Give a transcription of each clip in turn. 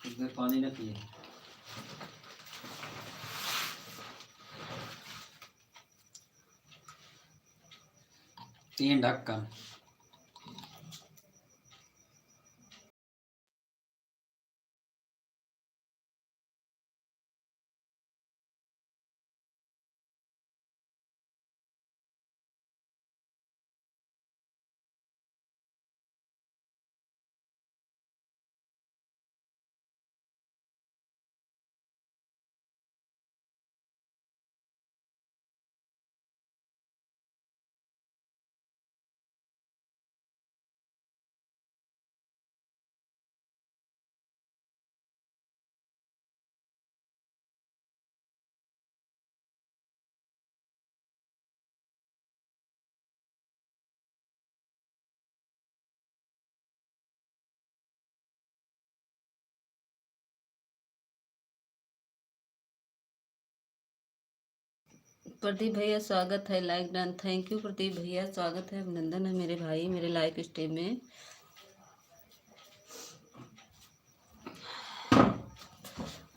इसमें पानी न पिए। 3 ढक्कन। प्रदीप भैया स्वागत है, like done. Thank you Pradeep भैया, स्वागत है, अभिनंदन है मेरे भाई मेरे लाइव स्ट्रीम में।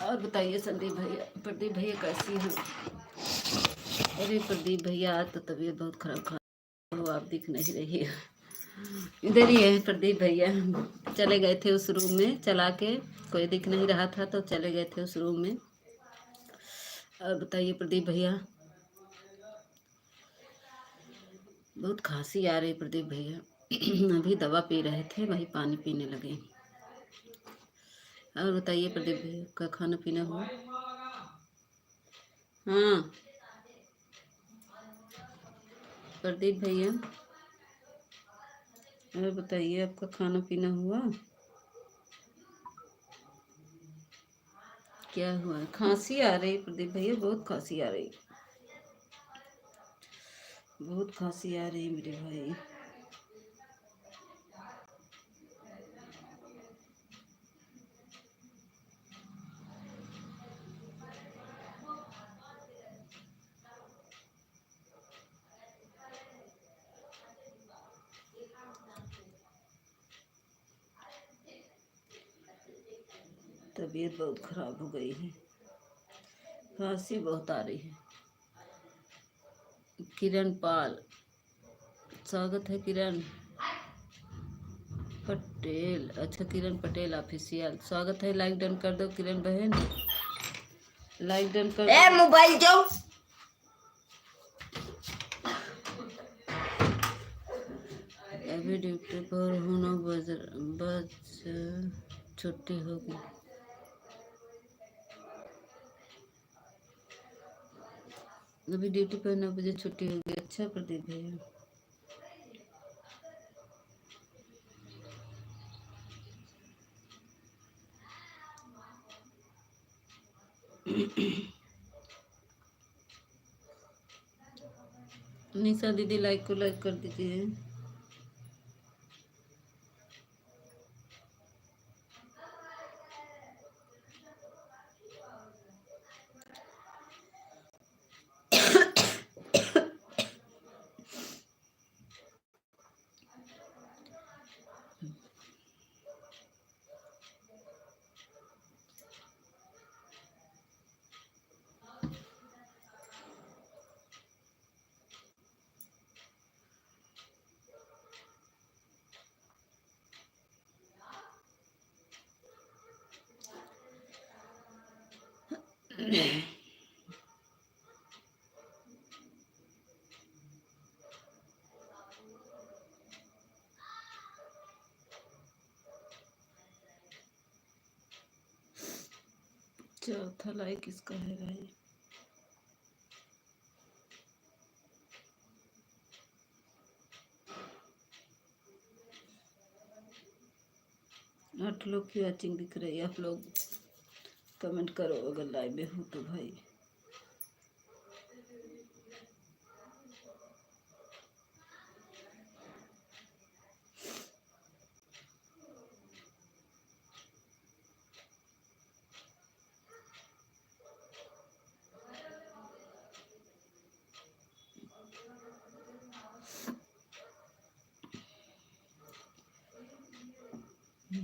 और बताइए संदीप भैया, प्रदीप भैया कैसी हैं? अरे प्रदीप भैया आज तो तबीयत बहुत खराब हो, आप दिख नहीं रही है। इधर ही है प्रदीप भैया, चले गए थे उस रूम में, चला के कोई दिख नहीं रहा था तो चले गए थे उस रूम में। और बताइए प्रदीप भैया, बहुत खांसी आ रही प्रदीप भैया। अभी दवा पी रहे थे, वही पानी पीने लगे। और बताइए प्रदीप भैया का खाना पीना हुआ? हाँ प्रदीप भैया, और बताइए आपका खाना पीना हुआ? क्या हुआ? खांसी आ रही प्रदीप भैया, बहुत खांसी आ रही, बहुत खांसी आ रही मेरे भाई। तबीयत बहुत खराब हो गई है, खांसी बहुत आ रही है। किरण पाल, स्वागत है किरण पटेल। अच्छा किरण पटेल ऑफिशियल, स्वागत है, लाइक डन कर दो किरण बहन, लाइक डन कर दो। मोबाइल जाओ। अभी ड्यूटी पर हूँ, 9 बज छुट्टी होगी। अभी ड्यूटी पर 9 बजे छुट्टी होगी। अच्छा प्रदीप भैया, निशा दीदी लाइक को लाइक कर दीजिए। चौथा लाइक किसका है भाई? आठ लोग की वॉचिंग दिख रही है, आप लोग कमेंट करो अगर लाइव में हो तो भाई। 3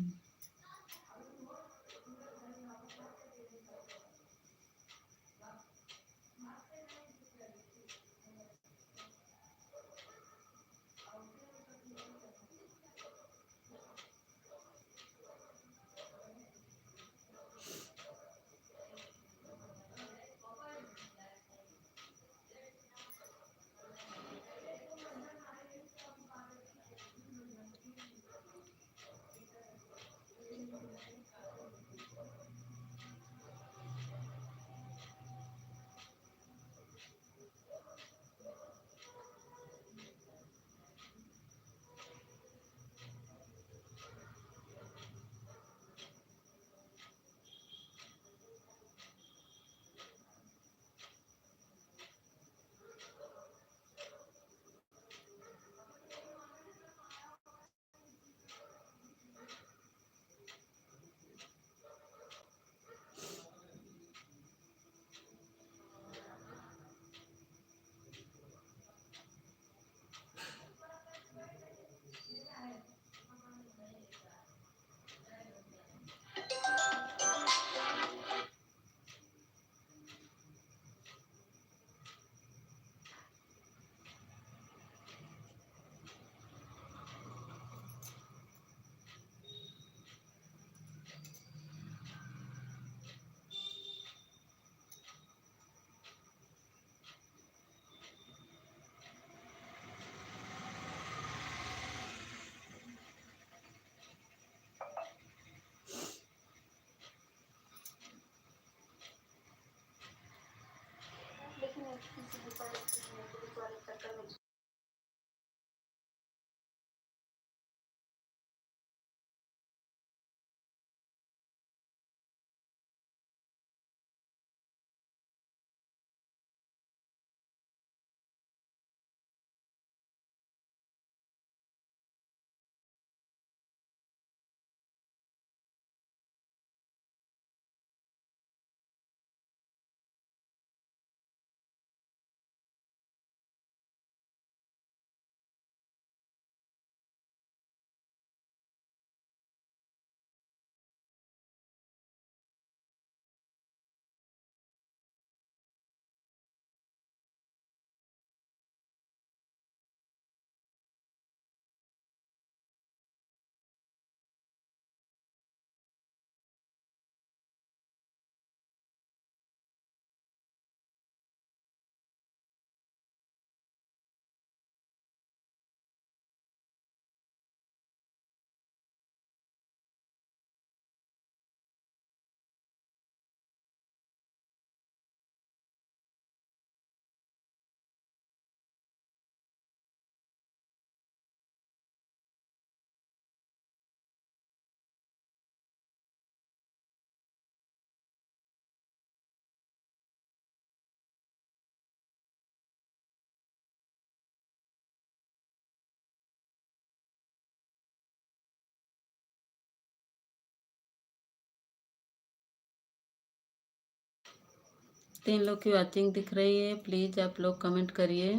लोग की वॉचिंग दिख रही है, प्लीज़ आप लोग कमेंट करिए।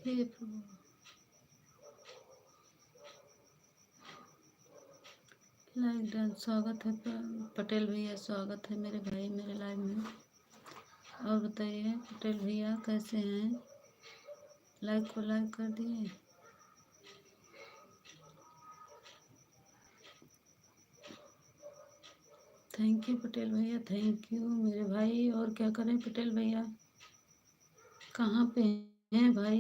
हे प्रभु, लाइक डन। स्वागत है पटेल भैया, स्वागत है मेरे भाई मेरे लाइव में। और बताइए पटेल भैया कैसे हैं? लाइक को लाइक कर दिए। थैंक यू पटेल भैया, थैंक यू मेरे भाई। और क्या करें पटेल भैया, कहाँ पे हैं भाई?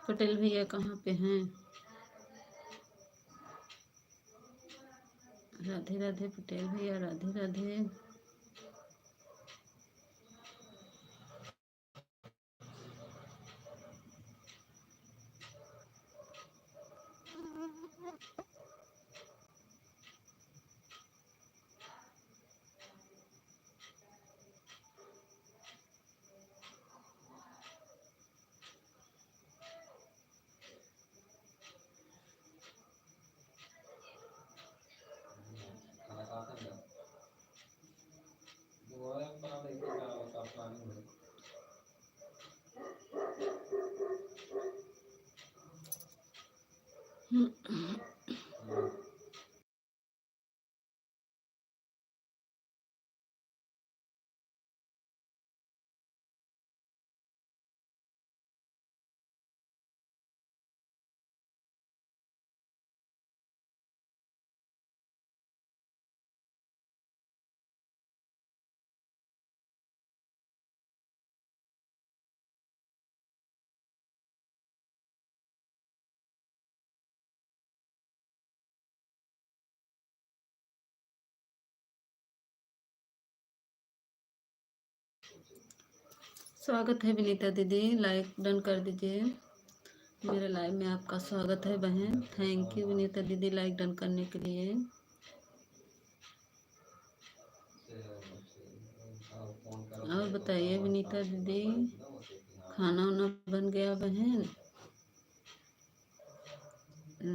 पटेल भैया कहाँ पे हैं? राधे राधे पटेल भैया, राधे राधे। खाना खाता है वो है बना देखते क्या होता प्लानिंग है। स्वागत है विनीता दीदी, लाइक डन कर दीजिए। मेरे लाइव में आपका स्वागत है बहन। थैंक यू विनीता दीदी लाइक डन करने के लिए। और बताइए विनीता दीदी, खाना वाना बन गया बहन?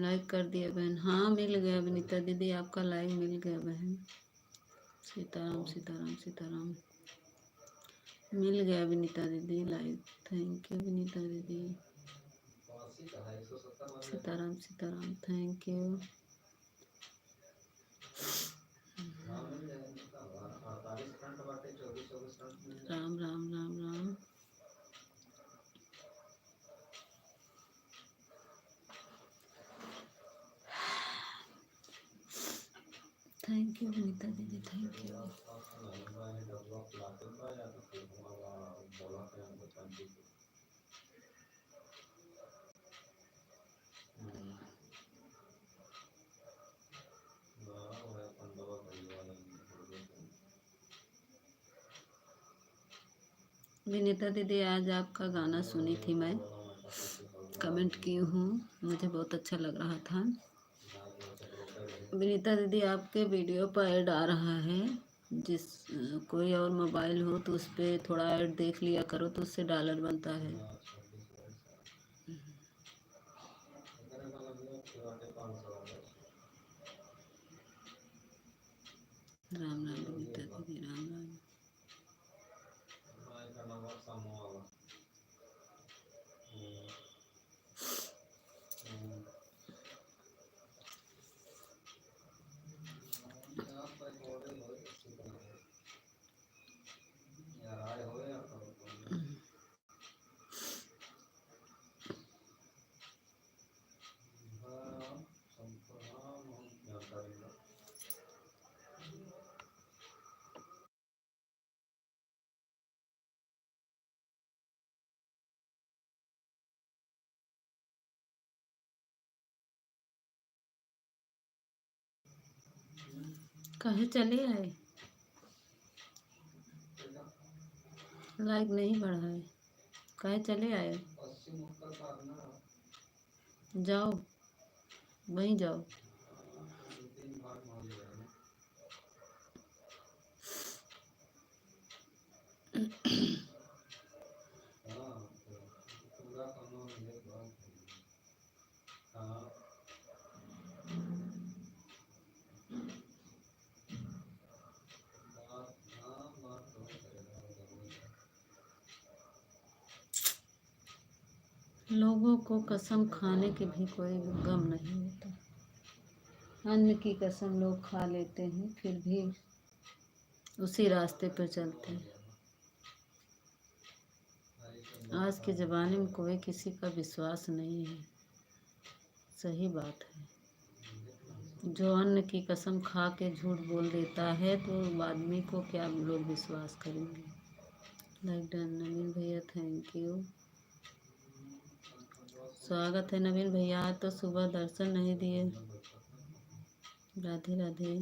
लाइक कर दिया बहन। हाँ मिल गया विनीता दीदी, आपका लाइक मिल गया बहन। सीताराम सीताराम सीताराम। मिल गया विनीता दीदी लाइक। थैंक यू विनीता दीदी। Sitaram Sitaram, thank you. Ram Ram Ram Ram. Thank you Vinita दीदी, थैंक यू। विनीता दीदी आज आपका गाना सुनी थी मैं, कमेंट की हूँ, मुझे बहुत अच्छा लग रहा था। विनीता दीदी आपके वीडियो पर ऐड आ रहा है, जिस कोई और मोबाइल हो तो उस पर थोड़ा ऐड देख लिया करो तो उससे डॉलर बनता है। राम राम विनीता दीदी, राम राम। कहे चले आए? लाइक नहीं बढ़ा है, कहे चले आए? जाओ वहीं जाओ। लोगों को कसम खाने की भी कोई गम नहीं होता। अन्न की कसम लोग खा लेते हैं, फिर भी उसी रास्ते पर चलते हैं। आज के ज़माने में कोई किसी का विश्वास नहीं है, सही बात है। जो अन्न की कसम खा के झूठ बोल देता है तो आदमी को क्या लोग विश्वास करेंगे। लाइक डन नवीन भैया, थैंक यू। स्वागत है नवीन भैया। आज तो सुबह दर्शन नहीं दिए। Radhe Radhe.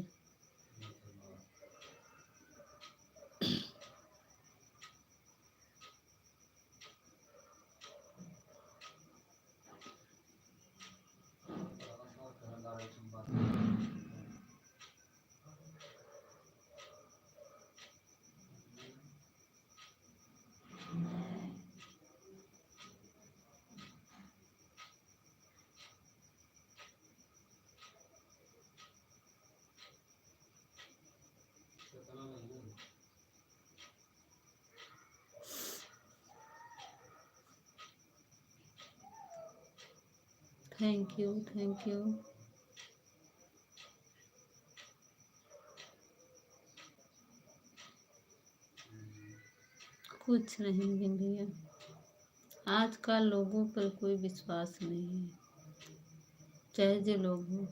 Thank you, thank you. कुछ नहीं नवीन भैया, आजकल लोगों पर कोई विश्वास नहीं है, चाहे जो लोग हो।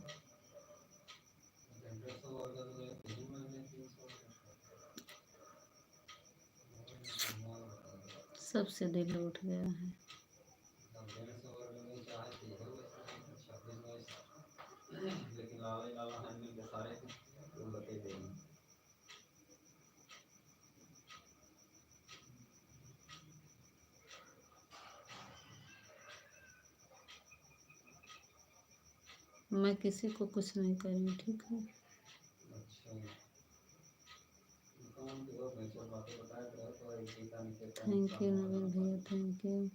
सबसे दिल उठ गया है। लेकिन लाला लाला हम मिल के सारे वो बते देंगे। मैं किसी को कुछ नहीं करूँ, ठीक है। थैंक यू नवीन भैया, थैंक यू।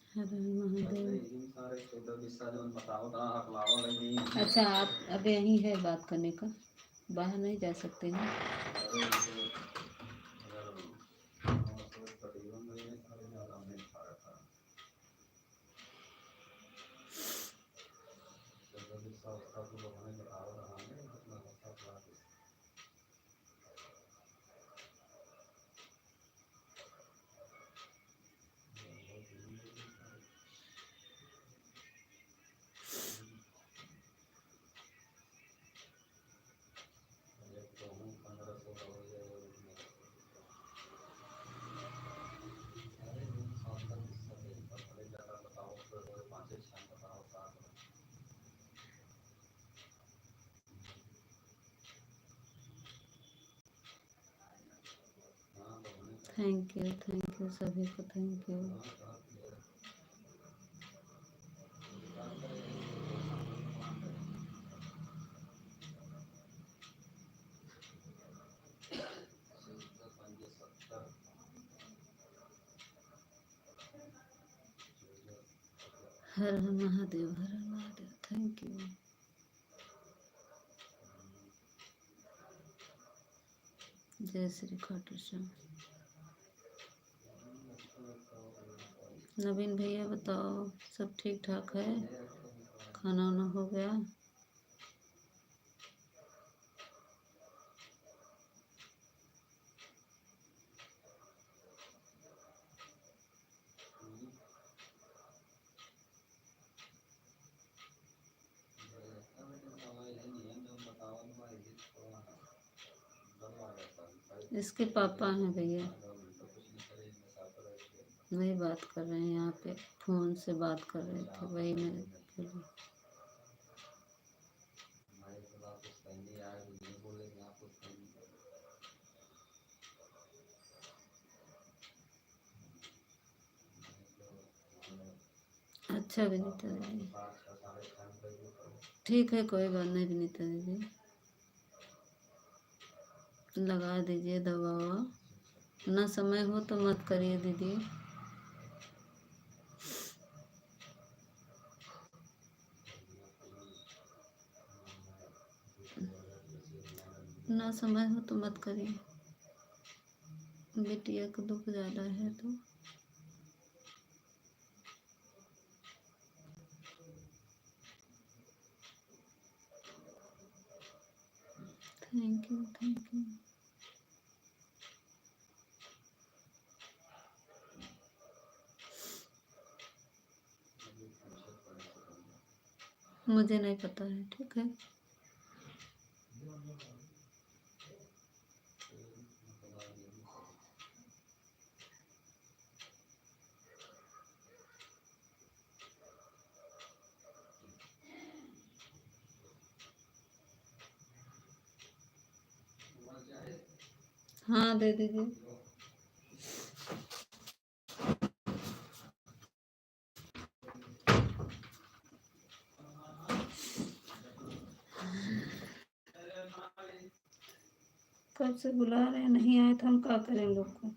हर हर महादेव। अच्छा, आप अब यहीं है बात करने का, बाहर नहीं जा सकते हैं। थैंक यू सभी को, thank you. Har Har Mahadev, Har Har Mahadev, thank you. जय श्री खाटू श्याम। नवीन भैया बताओ, सब ठीक ठाक है? खाना वाना हो गया? इसके पापा हैं भैया, वही बात कर रहे हैं, यहाँ पे फोन से बात कर रहे थे, वही मैं बोली। अच्छा विनीता दीदी, ठीक है, कोई बात नहीं विनीता दीदी, लगा दीजिए दवा ववा, ना समय हो तो मत करिए दीदी। ना समय हो तो मत करिए, बिटिया को दुख ज़्यादा है तो। Thank you, thank you. मुझे नहीं पता है, ठीक है। हाँ दे दीजिए। कब से बुला रहे हैं, नहीं आए तो हम क्या करें लोग को।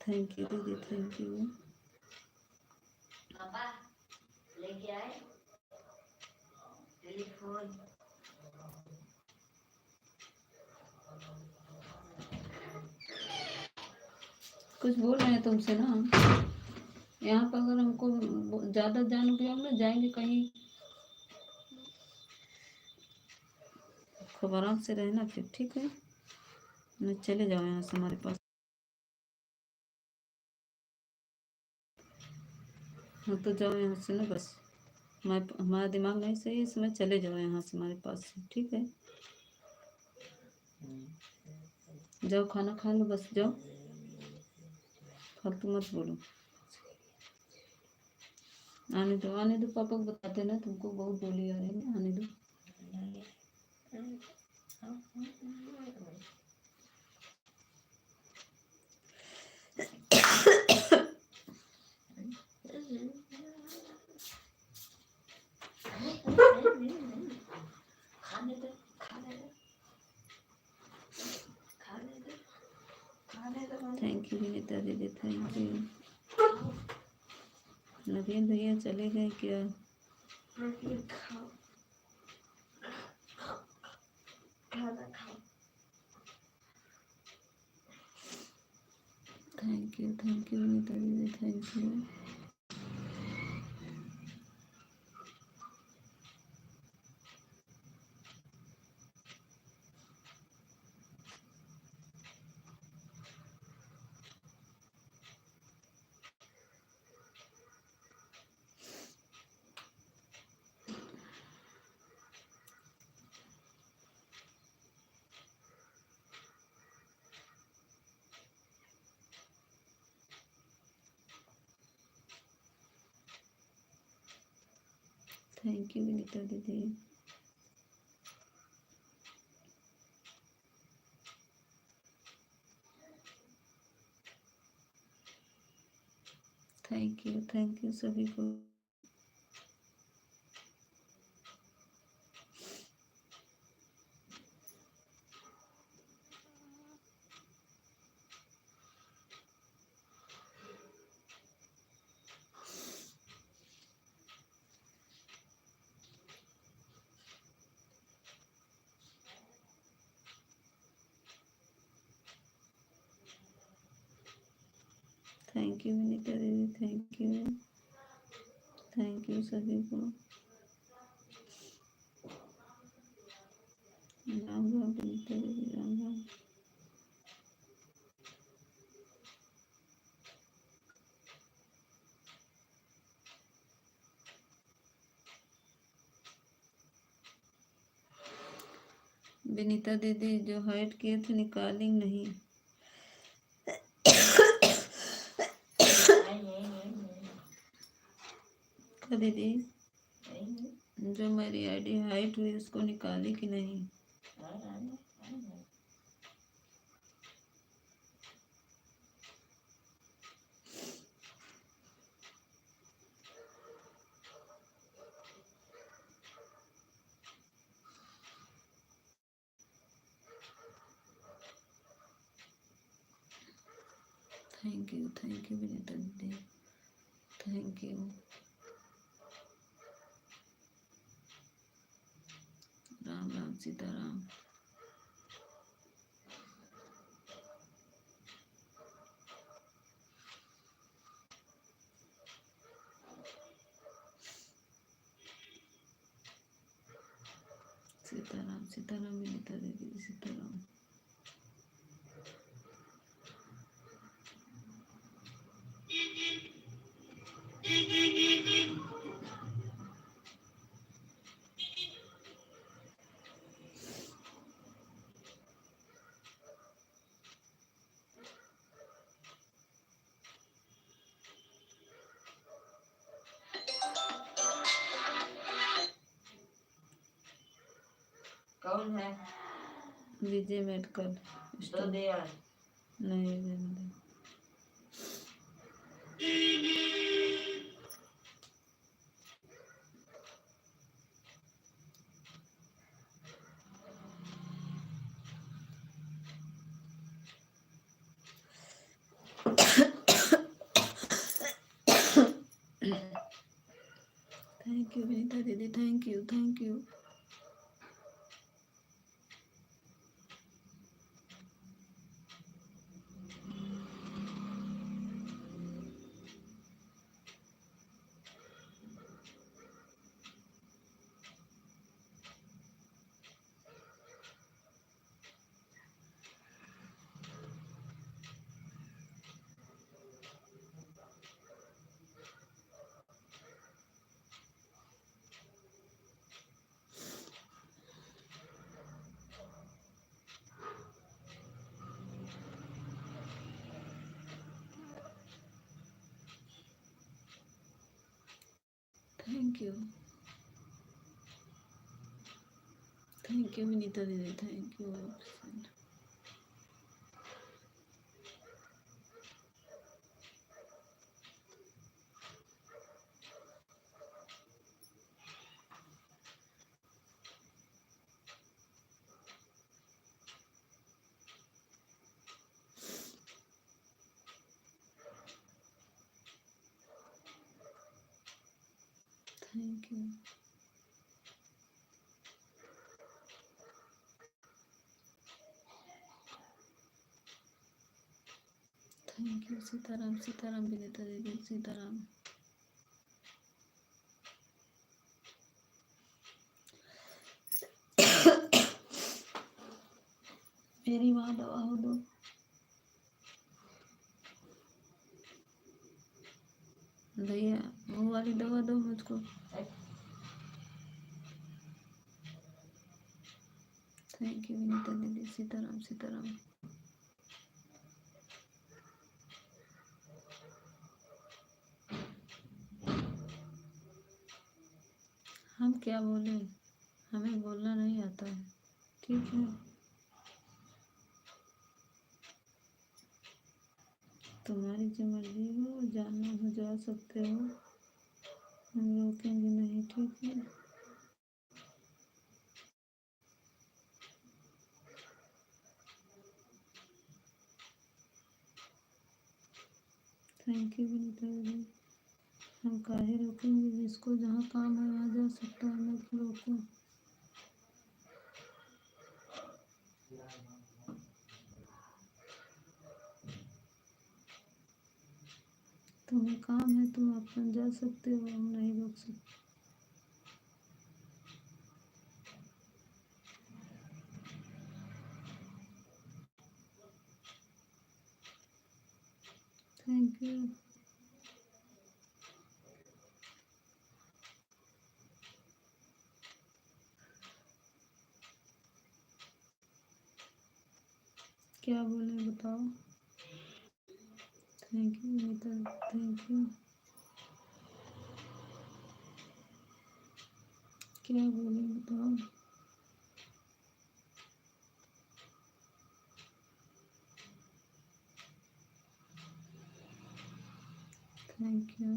थैंक यू दीदी, थैंक यू। पापा लेके आए टेलीफोन। कुछ बोल रहे हैं तुमसे ना, यहाँ पर अगर हमको ज़्यादा जान गया ना, जाएंगे कहीं, खूब आराम से रहना फिर, ठीक है। मैं चले जाओ यहाँ से हमारे पास। हाँ तो जाओ यहाँ से ना बस, हमारा दिमाग नहीं सही है, इस समय चले जाओ यहाँ से हमारे पास से, ठीक है। जाओ खाना खा लो, बस जाओ, फालतू मत बोलो। आने दो, आने दो, पापा को बताते ना, तुमको बहुत बोली आ रही है, आने दो। थैंक यू विनीता दीदी, थैंक यू। नवीन भैया चले गए क्या? थैंक यू विनीता दीदी, thank you. Thank you Vinita दीदी। थैंक यू सभी को। थैंक यू विनीता दीदी, थैंक यू सभी को। राम राम विनीता दीदी, राम राम। विनीता दीदी जो हाइट किए थे निकाली नहीं। दीदी जो मेरी आईडी हाइट हुई उसको निकाली कि नहीं? थैंक यू विनीता दीदी, थैंक यू। राम राम सीताराम। सीताराम सीताराम विनीता दीदी सीताराम। कौन है? विजय मेडिकल दो दे यार। नहीं रहने थैंक यू विनीता दीदी thank you thank you. Thank you Vinita दीदी thank you. Thank you thank you Sitaram Sitaram Vinita दीदी सीताराम। मेरी माँ दवा हो दो। भैया वो वाली दवा दो मुझको। थैंक यू विनीता दीदी सीताराम सीताराम। हम क्या बोले, हमें बोलना नहीं आता है। ठीक है तुम्हारी जो मर्जी हो, जानना हो जा सकते हो, हम रोकेंगे नहीं। ठीक है थैंक यू विनीता दीदी। हम काहे रोकेंगे, जिसको जहाँ काम है वहाँ जा सकता है, मैं क्यों रोकूं। तुम्हें काम है तुम अपन जा सकते हो, हम नहीं रोक सकते। थैंक यू क्या बोले बताओ। Thank you Vinita thank you. क्या बोले बताओ। थैंक यू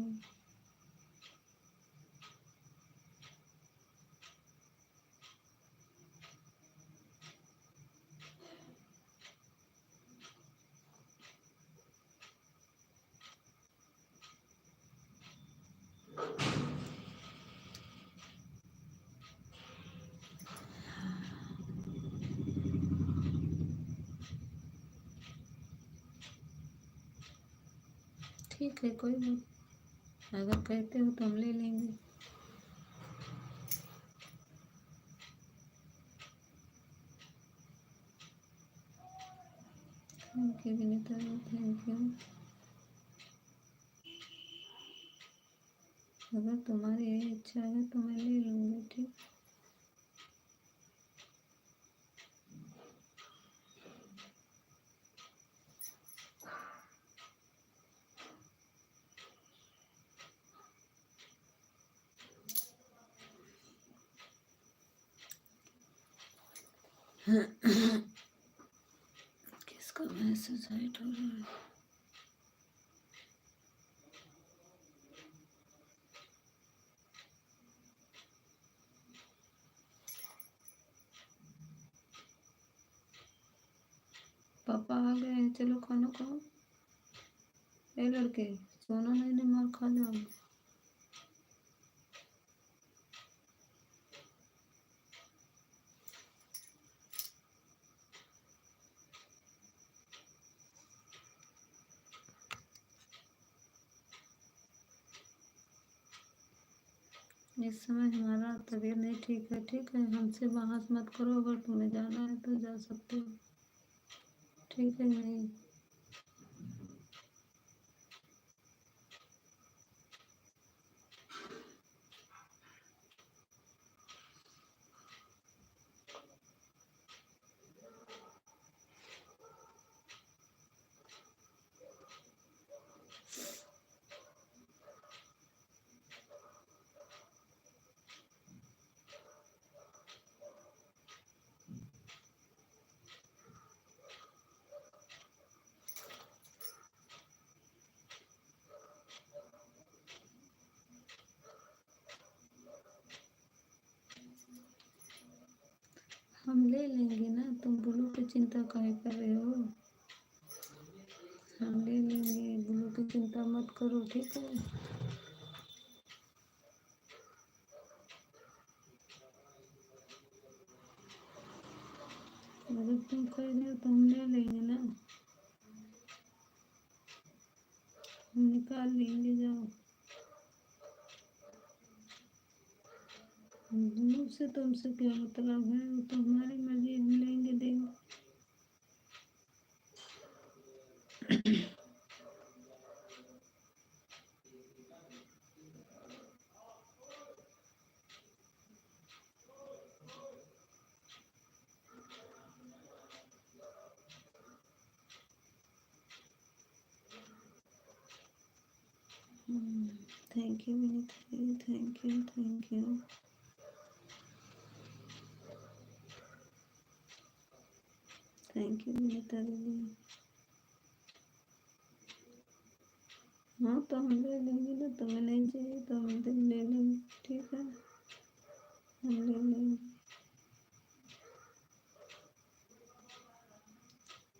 ठीक है कोई बात, अगर कहते हो तो हम ले लेंगे। Thank you Vinita ji, thank you. अगर तुम्हारी यही इच्छा है तो मैं ले लूँगी, ठीक। किसका मैसेज हाइड हो रहा है? पापा आ गए हैं, चलो खाना खाओ। ए लड़के, सोना नहीं, मार खा जाओगे। इस समय हमारा तबीयत नहीं ठीक है, ठीक है। हमसे बहस मत करो, अगर तुम्हें जाना है तो जा सकते हो, ठीक है। नहीं, हम ले लेंगे ना, तुम ब्लू की चिंता काहे कर रहे हो? हम ले लेंगे, ब्लू की चिंता मत करो, ठीक है। अगर तुम कह रहे हो तो हम ले लेंगे ना, हम निकाल लेंगे, जाओ। ब्लू से तुमसे क्या मतलब है? वो तो हमारी मर्जी, हम लेंगे, देंगे। Thank you Vinita ji, thank you, thank you. Thank you Vinita दीदी। हाँ तो हम ले लेंगे ना, तुम्हें नहीं चाहिए तो हम ले लेंगे, ठीक है। हम ले लेंगे।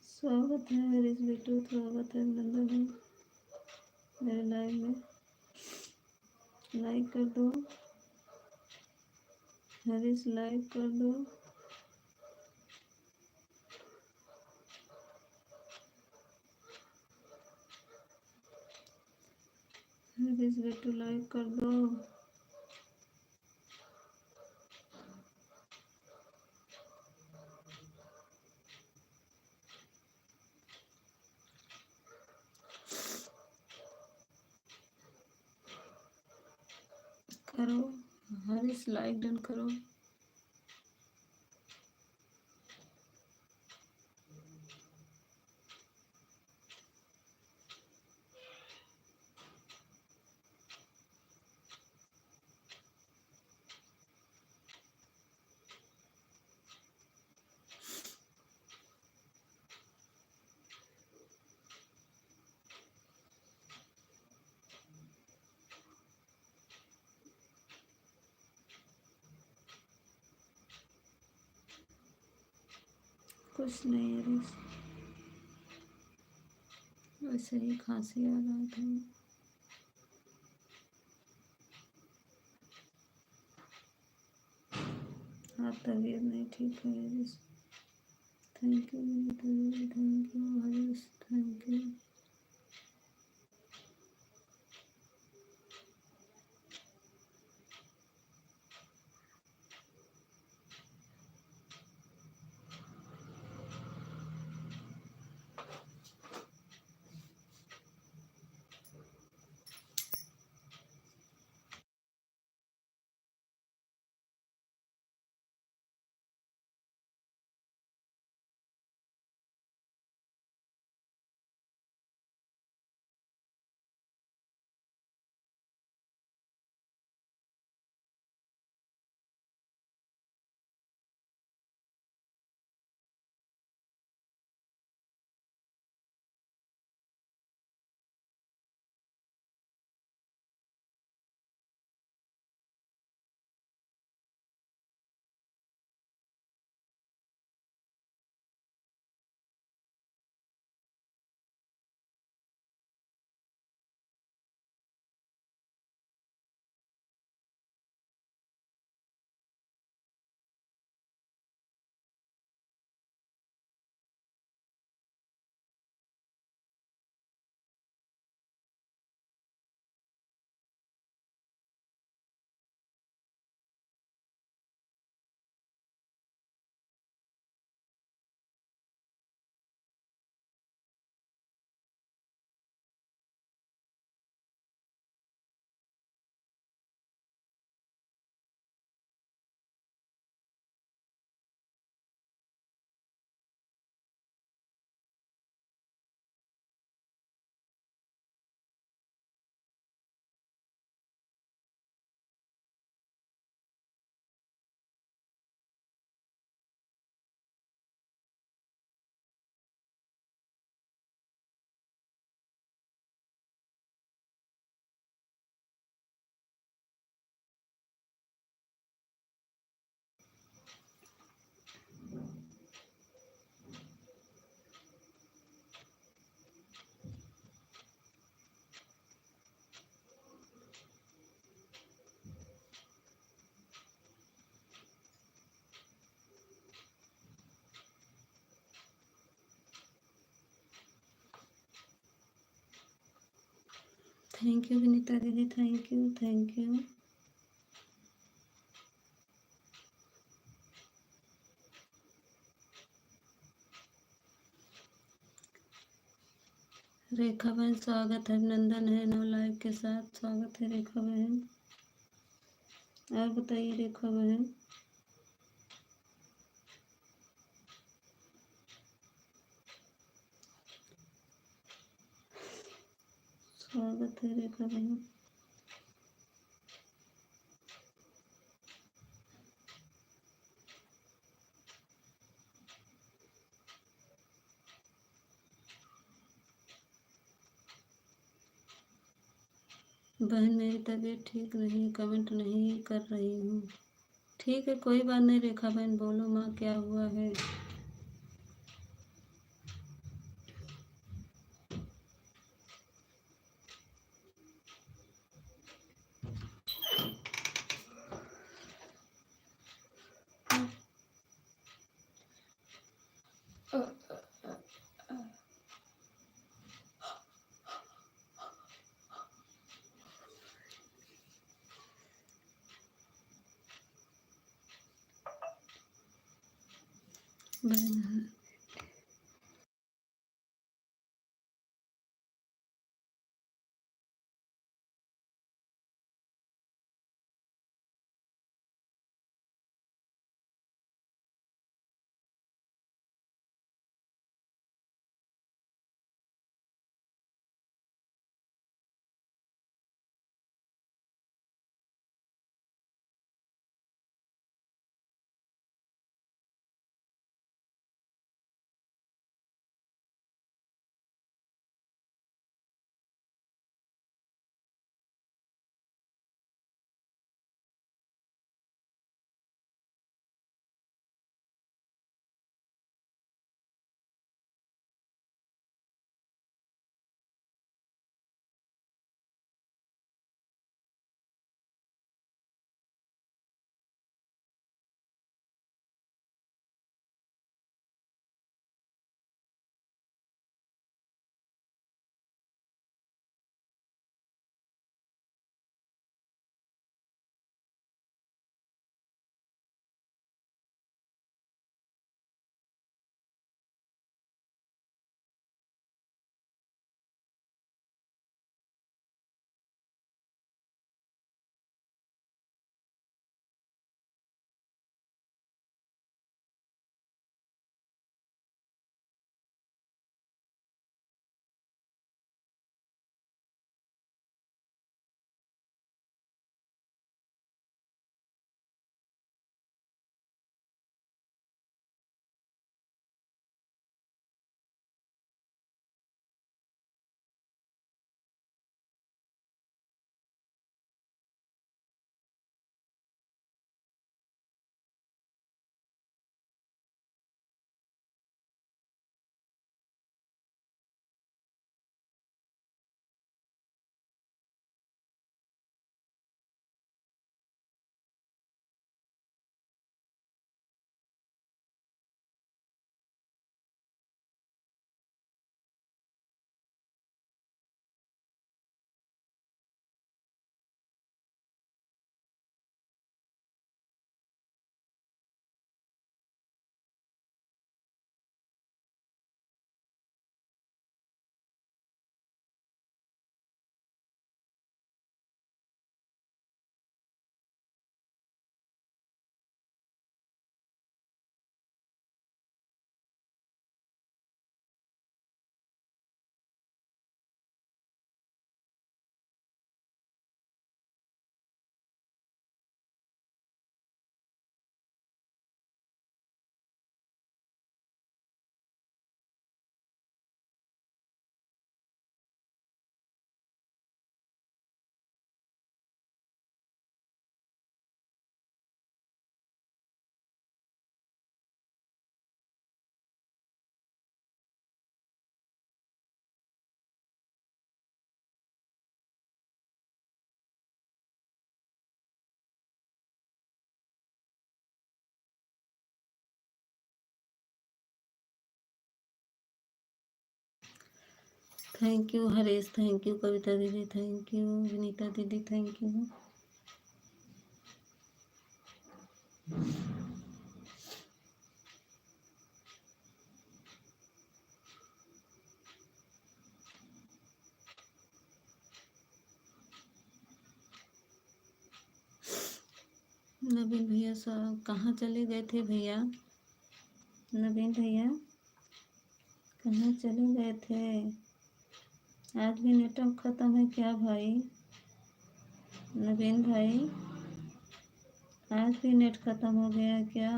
स्वागत है मेरे इस बेटू, स्वागत है नंदन है मेरे लाइव में। लाइक कर दो हरीश, लाइक कर दो। हरीश बेटू, लाइक कर दो। करो हरीश, लाइक डन करो। कुछ नहीं हरीश, वैसे ही खांसी आ रहा था। हाँ, तबीयत नहीं ठीक है Harish. Thank you Vinita ji, thank you Harish, thank you. Thank you Vinita दीदी, thank you thank you. Rekha बहन स्वागत है, अभिनंदन है 9 लाइक के साथ, स्वागत है रेखा बहन। और बताइए रेखा बहन। स्वागत है रेखा बहन। बहन मेरी तबीयत ठीक नहीं, कमेंट नहीं कर रही हूँ। ठीक है कोई बात नहीं रेखा बहन, बोलो माँ क्या हुआ है। बहन thank you Harish, thank you Kavita दीदी, थैंक यू विनीता दीदी, थैंक यू। नवीन भैया साहब कहाँ चले गए थे भैया? नवीन भैया कहाँ चले गए थे? आज भी नेटवर्क ख़त्म है क्या भाई? नवीन भाई आज भी नेट ख़त्म हो गया है क्या?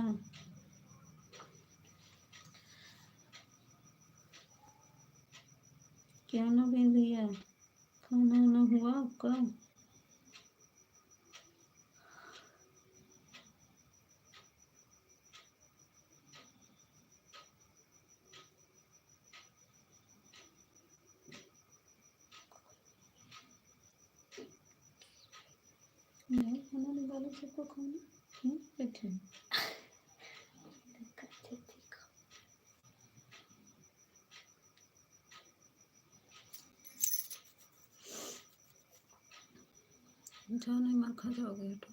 क्या नवीन भैया खाना वाना हुआ आपका? नहीं खाना निकालो सबको खाना, बैठे जाओ, नहीं मार खा जाओगे हटो।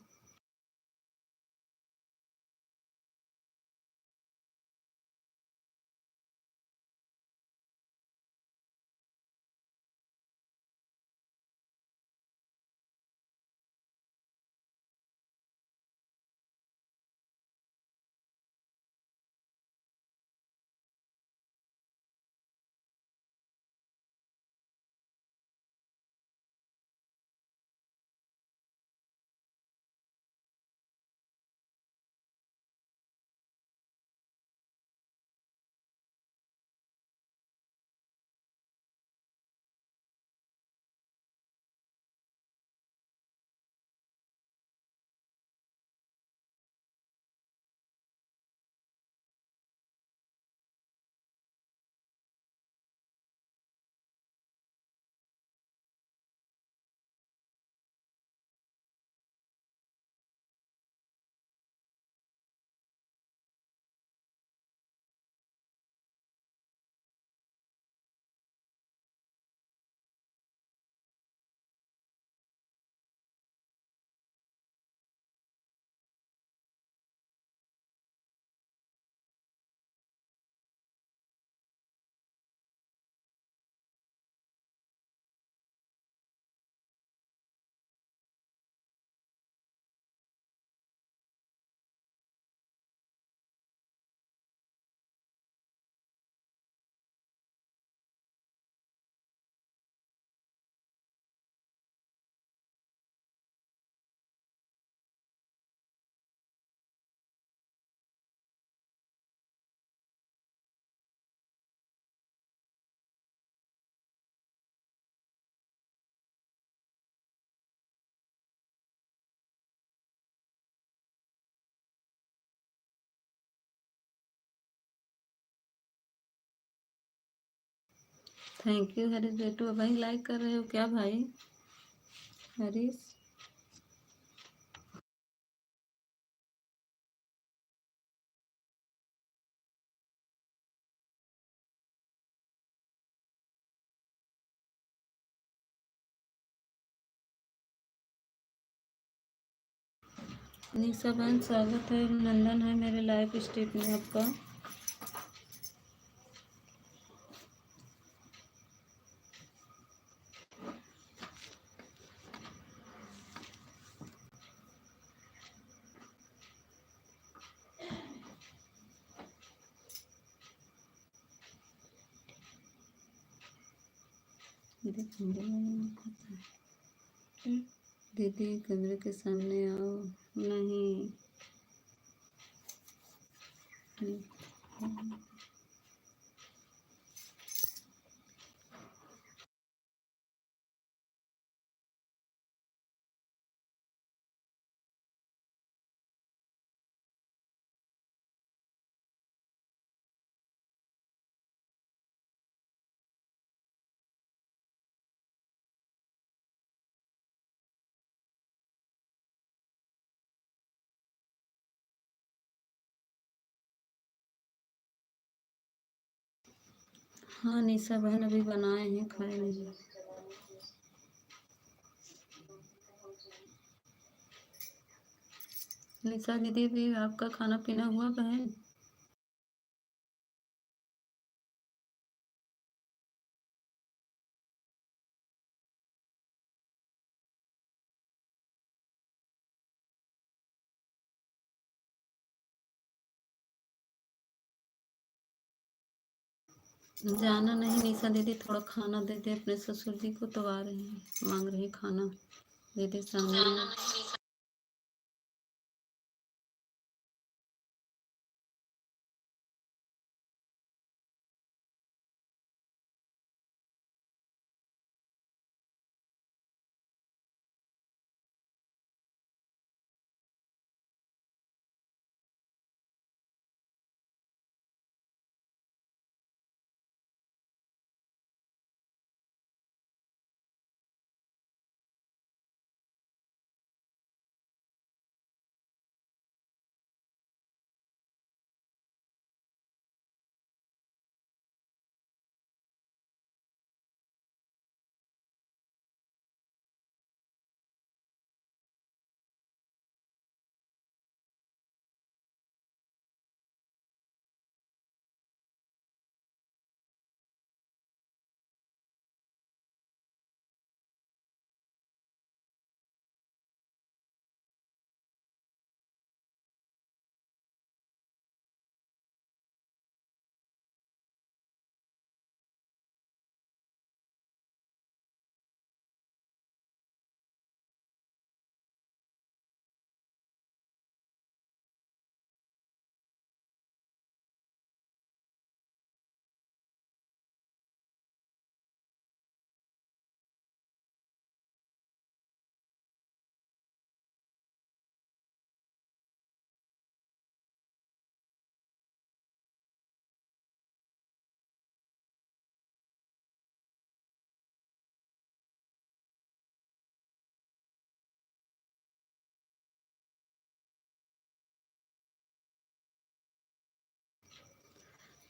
थैंक यू हरीश बेटू। भाई लाइक कर रहे हो क्या भाई? हरीश निशा बहन स्वागत है, अभिनंदन है मेरे लाइव स्ट्रीम में आपका। दीदी कैमरे के सामने आओ। नहीं हाँ निशा बहन अभी बनाए हैं, खाए नहीं। निशा दीदी भी आपका खाना पीना हुआ बहन? जाना नहीं निशा दीदी, थोड़ा खाना दे दे अपने ससुर जी को, तो आ रहे हैं, मांग रहे हैं खाना, दे दे सामने में।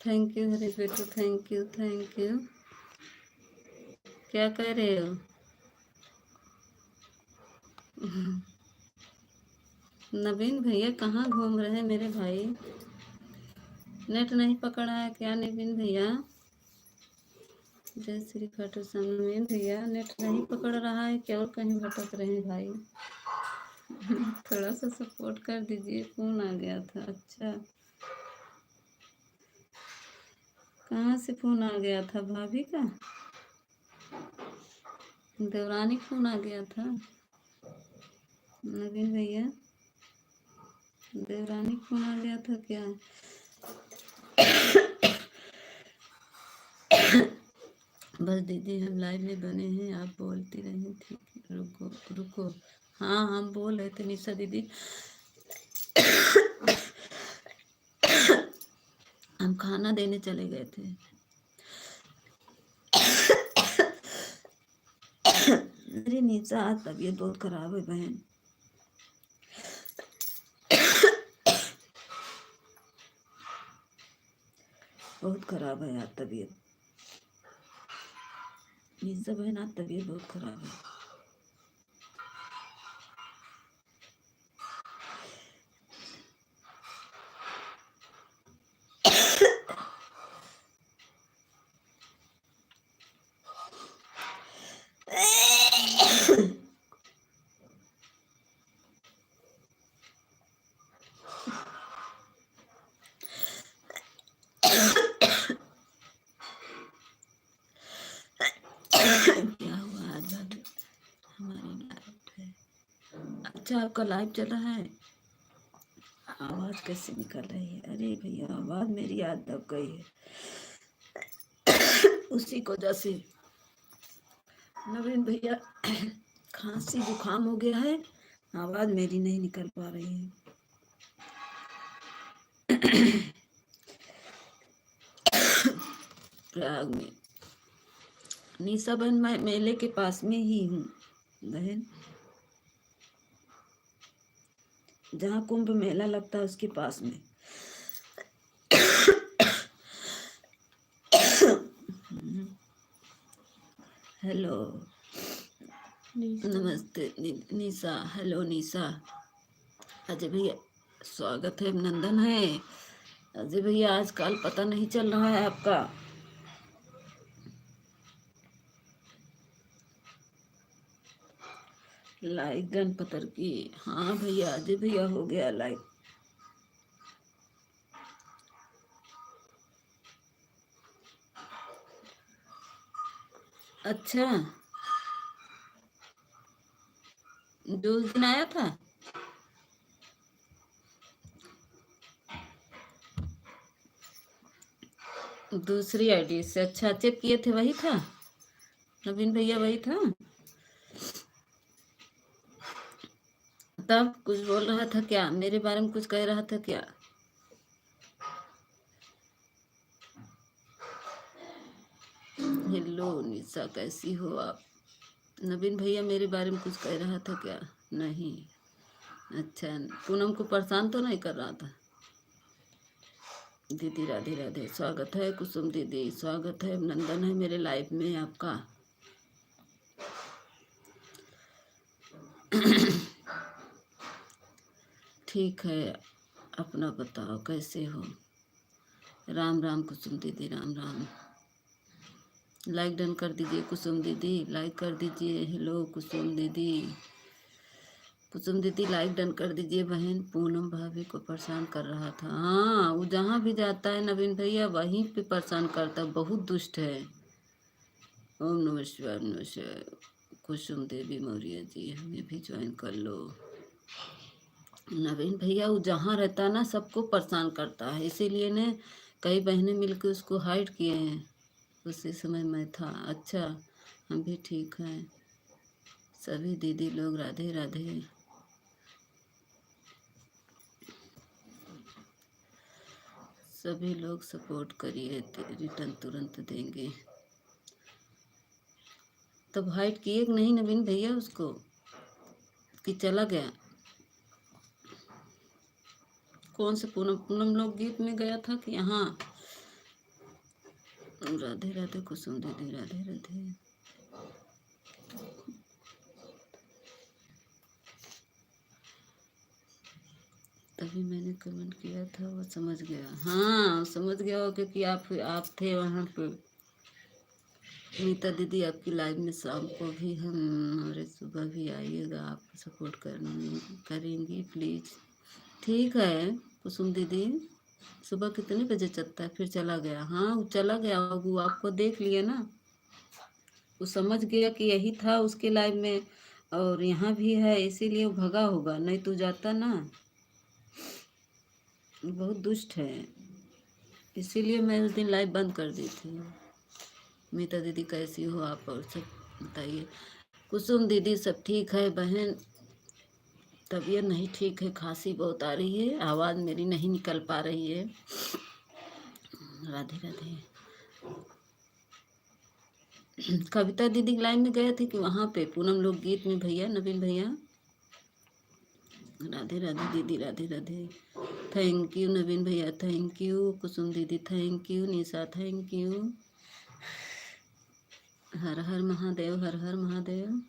थैंक यू हरीश बेटू, थैंक यू थैंक यू। क्या कह रहे हो? नवीन भैया कहाँ घूम रहे हैं मेरे भाई? नेट नहीं पकड़ा है क्या नवीन भैया? जय श्री खाटू श्याम। नवीन भैया नेट नहीं पकड़ रहा है क्या, और कहीं भटक रहे हैं भाई? थोड़ा सा सपोर्ट कर दीजिए, फोन आ गया था। अच्छा, कहाँ से फोन आ गया था? भाभी का, देवरानी फोन आ गया था? नवीन भैया देवरानी फोन आ गया था क्या? बस दीदी हम लाइव में बने हैं, आप बोलती रही, ठीक है, रुको रुको। हाँ हम बोल रहे थे निशा दीदी, हम खाना देने चले गए थे। मेरी निशा आज तबीयत बहुत खराब है बहन, बहुत खराब है आज तबीयत। निशा बहन आज तबीयत बहुत खराब है। क्या हुआ आज भाभी? हमारी लाइव है। अच्छा आपका लाइव चल रहा है, आवाज कैसे निकल रही है? अरे भैया आवाज मेरी आज दब गई है, उसी को वजह से। नवीन भैया खांसी जुकाम हो गया है, आवाज मेरी नहीं निकल पा रही है। प्रयाग में निशा बहन मैं मेले के पास में ही हूँ बहन, जहाँ कुंभ मेला लगता है उसके पास में। हेलो नमस्ते निशा, हेलो निशा। अजय भैया स्वागत है, अभिनंदन है। अजय भैया आजकल पता नहीं चल रहा है आपका। लाइक डन पतर की। हाँ भैया, अजय भैया हो गया लाइक। अच्छा, जो उस दिन आया था दूसरी आईडी से। अच्छा, चेक किए थे वही था नवीन भैया, वही था। तब कुछ बोल रहा था क्या, मेरे बारे में कुछ कह रहा था क्या? हेलो निशा, कैसी हो आप? नवीन भैया मेरे बारे में कुछ कह रहा था क्या? नहीं। अच्छा, पूनम को परेशान तो नहीं कर रहा था? दीदी राधे राधे, स्वागत है कुसुम दीदी, स्वागत है, अभिनंदन है मेरे लाइव में आपका। ठीक है, अपना बताओ कैसे हो? राम राम कुसुम दीदी, राम राम। लाइक डन कर दीजिए कुसुम दीदी, लाइक कर दीजिए। हेलो कुसुम दीदी, कुसुम दीदी लाइक डन कर दीजिए। बहन पूनम भाभी को परेशान कर रहा था। हाँ, वो जहाँ भी जाता है नवीन भैया वहीं पे परेशान करता है, बहुत दुष्ट है। ओम नमः शिवाय, ओम नमः शिवाय। कुसुम देवी मौर्य जी, हमें भी ज्वाइन कर लो। नवीन भैया वो जहाँ रहता है ना सबको परेशान करता है, इसीलिए ने कई बहनें मिलकर उसको हाइड किए हैं। उसी समय मैं था। अच्छा, हम भी ठीक हैं। सभी दीदी लोग राधे राधे। सभी लोग सपोर्ट करिए, रिटर्न तुरंत देंगे। तब हाइड किए कि नहीं नवीन भैया उसको, कि चला गया? कौन से पूनम पूनम लोग गीत में गया था कि यहाँ? राधे राधे कुसुम दीदी, राधे राधे। तभी मैंने कमेंट किया था, वो समझ गया। हाँ समझ गया हो, क्योंकि आप थे वहाँ पे। नीता दीदी आपकी लाइव में शाम को भी हम, हमारे सुबह भी आइएगा, आप सपोर्ट करेंगी प्लीज़। ठीक है कुसुम दीदी। सुबह कितने बजे चलता है? फिर चला गया? हाँ वो चला गया, वो आपको देख लिया ना, वो समझ गया कि यही था उसके लाइफ में और यहाँ भी है, इसीलिए वो भगा होगा, नहीं तो जाता ना। बहुत दुष्ट है, इसीलिए मैं उस दिन लाइव बंद कर दी थी। मीता दीदी कैसी हो आप, और सब बताइए। कुसुम दीदी सब ठीक है बहन, तबीयत नहीं ठीक है, खांसी बहुत आ रही है, आवाज़ मेरी नहीं निकल पा रही है। राधे राधे। कविता दीदी लाइन में गए थे कि वहाँ पे पूनम लोग गीत में भैया, नवीन भैया। राधे राधे दीदी, राधे राधे। थैंक यू नवीन भैया, थैंक यू कुसुम दीदी, thank you Nisha, thank you. Har Har Mahadev, Har Har Mahadev.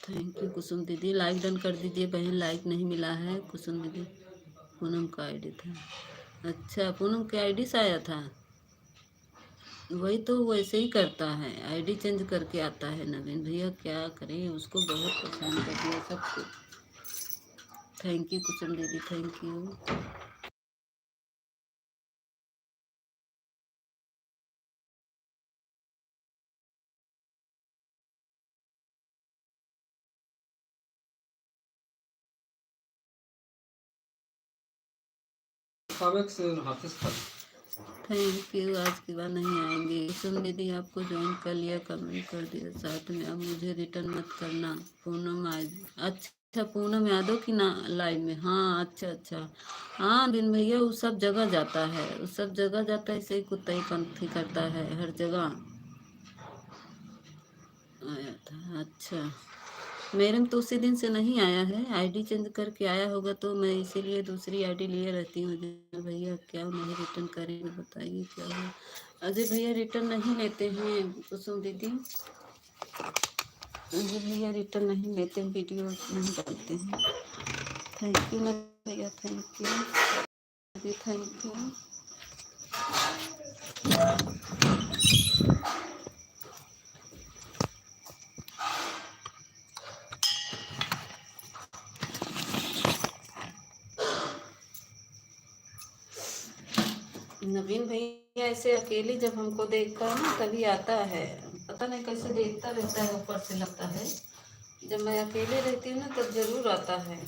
Thank you Kusum दीदी, लाइक डन कर दीजिए बहन, लाइक नहीं मिला है कुसुम दीदी। पूनम का आईडी था? अच्छा, पूनम के आईडी से आया था? वही तो वैसे ही करता है, आईडी चेंज करके आता है नवीन भैया, क्या करें उसको, बहुत परेशान कर दिया सबको। थैंक यू कुसुम दीदी, थैंक यू। थैंक यू, आज की बार नहीं आएंगे। कुसुम दीदी आपको ज्वाइन कर लिया, कमेंट कर दिया साथ में, अब मुझे रिटर्न मत करना। पूनम आज, अच्छा पूनम यादव की ना लाइव में? हाँ अच्छा अच्छा। हाँ दिन भैया वो सब जगह जाता है, वो सब जगह जाता है, ऐसे ही कुत्ता ही पंथी करता है, हर जगह आया था। अच्छा मेरे में तो उसी दिन से नहीं आया है, आईडी चेंज करके आया होगा, तो मैं इसीलिए दूसरी आईडी लिए रहती हूँ। अजय भैया क्या नहीं रिटर्न करेंगे, बताइए क्या है। अजय भैया रिटर्न नहीं लेते हैं कुसुम दीदी, अजय भैया रिटर्न नहीं लेते हैं, वीडियो नहीं डालते हैं। थैंक यू ना भैया, थैंक यू दीदी, थैंक यू। नवीन भैया ऐसे अकेले जब हमको देखता है ना तभी आता है, पता नहीं कैसे देखता रहता है, ऊपर से लगता है। जब मैं अकेले रहती हूँ ना तब जरूर आता है,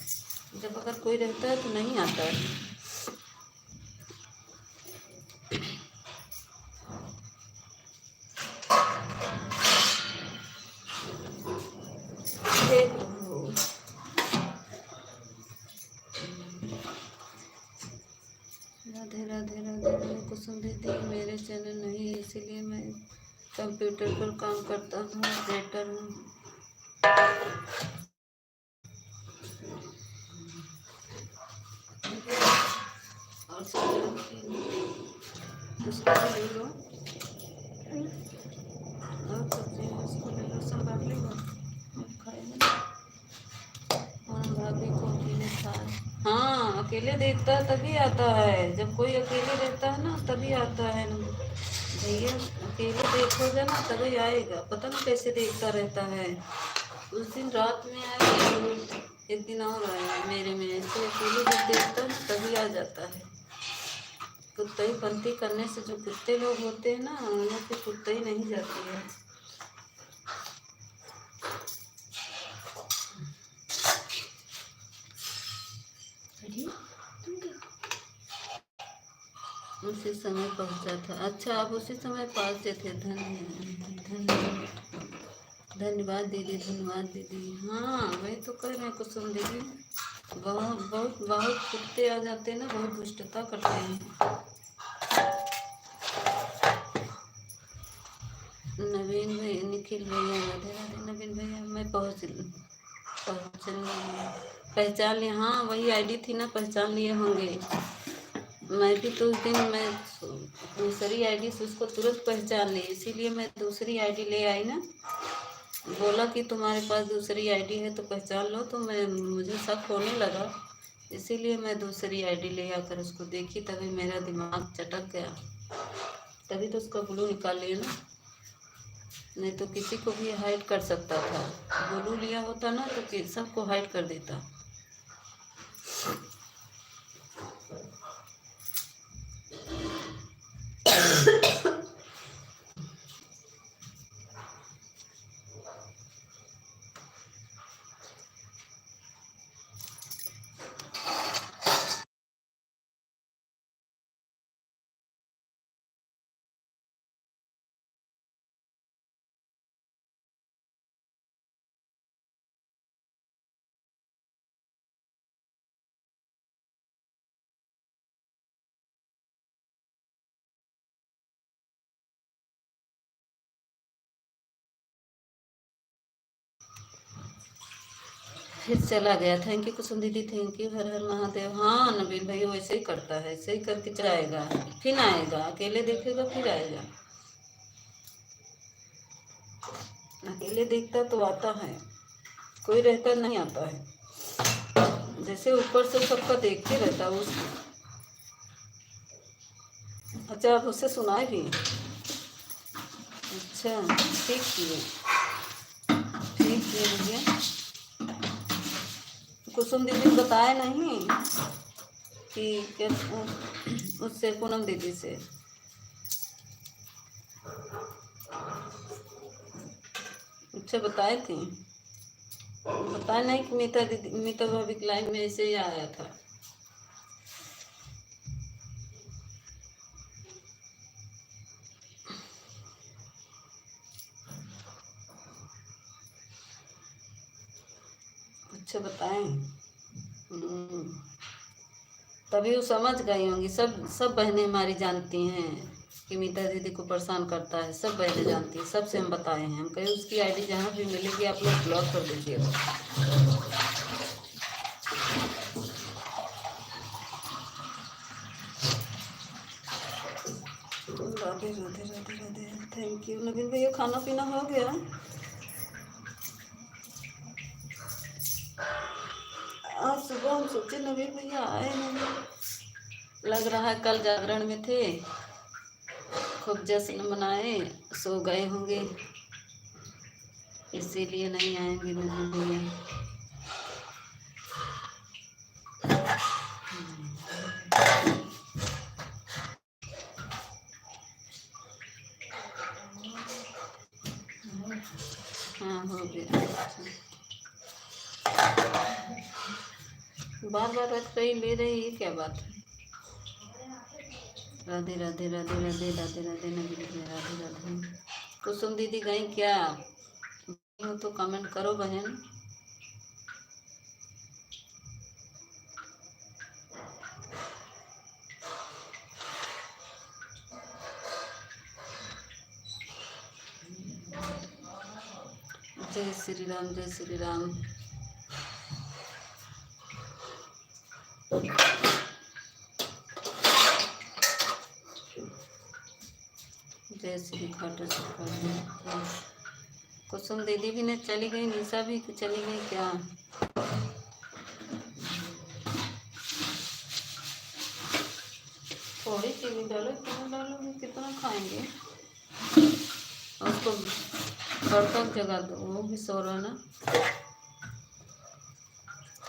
जब अगर कोई रहता है तो नहीं आता है। देख लो। राधे राधे राधे राधे। कुसुम दीदी मेरे चैनल नहीं है, इसीलिए मैं कंप्यूटर पर काम करता हूँ, ऑपरेटर हूँ। और उसको ले लो, और सब्जी उसको ले लो, सब बांट लेगा, खाएगा। हाँ भाभी को अकेले था, हाँ अकेले देखता है तभी आता है, जब कोई अकेले रहता है ना तभी आता है भैया। अकेले देखोगे ना तभी आएगा, पता नहीं कैसे देखता रहता है। उस दिन रात में आया, एक दिन और आया मेरे में, ऐसे अकेले जब देखता है तभी आ जाता है। कुत्ते पंती करने से जो कुत्ते लोग होते हैं ना, उन लोग की कुत्ते ही नहीं जाती है। उसी समय पहुंचा था, अच्छा आप उसी समय पास से थे। धन्यवाद दीदी, धन्यवाद दीदी। हाँ वही तो कह रहे हैं कुसुम दीदी, बहुत बहुत बहुत कुत्ते आ जाते हैं ना, बहुत दुष्टता करते हैं। नवीन भैया, निखिल भैया राधे राधे। नवीन भैया मैं पहचान लिए, हाँ वही आईडी थी ना, पहचान लिए होंगे। मैं भी तो उस दिन मैं दूसरी आईडी से उसको तुरंत पहचान ली, इसीलिए मैं दूसरी आईडी ले आई ना। बोला कि तुम्हारे पास दूसरी आईडी है तो पहचान लो, तो मुझे शक होने लगा, इसीलिए मैं दूसरी आईडी ले आकर उसको देखी, तभी मेरा दिमाग चटक गया, तभी तो उसका ब्लू निकाल लिया ना, नहीं तो किसी को भी हाइड कर सकता था। ब्लू लिया होता ना तो सबको हाइड कर देता। फिर चला गया। थैंक यू कुसुम दीदी, थैंक यू, हर हर महादेव। हाँ नवीन भाई वैसे ही करता है, ऐसे ही करके चलाएगा, फिर आएगा, अकेले देखेगा फिर आएगा। अकेले देखता तो आता है, कोई रहता नहीं आता है। जैसे ऊपर से सबका देखते रहता है उसको। अच्छा आप उससे सुनाए भी? अच्छा ठीक किए, ठीक किए भैया। कुसुम दीदी बताए नहीं कि क्या, उससे पूनम दीदी से। अच्छा बताए थे, बताए नहीं कि मीता दीदी, मीता भाभी के लाइफ में ऐसे ही आया था। अच्छा बताएं। तभी वो समझ गई होंगी, सब सब बहनें हमारी जानती हैं। कि मीता दीदी को परेशान करता है, सब बहनें जानती है, सबसे हम बताए हैं। हम कहे उसकी आईडी जहाँ भी मिलेगी आप लोग ब्लॉक कर दीजिएगा। Radhe Radhe Radhe Radhe, thank you. नवीन भैया खाना पीना हो गया? आज सुबह हम सोचे नवीन भैया आए नहीं, लग रहा है कल जागरण में थे, खूब जश्न मनाए, सो गए होंगे, इसीलिए नहीं आएंगे नवीन भैया। हाँ हो गया। बार बार रख रही ले रही है, क्या बात है? राधे राधे राधे राधे राधे राधे नवीन भैया, राधे राधे। कुसुम दीदी गई क्या? हो तो कमेंट करो बहन। जय श्री राम, जय श्री राम। जय श्री खाटू श्री। कुसुम दीदी भी ने चली गई, निशा भी चली गई क्या? थोड़ी चीनी डालो, इतना डालोगे कितना खाएंगे? उसको बर्तन जगा दो, वो भी सो रहा ना।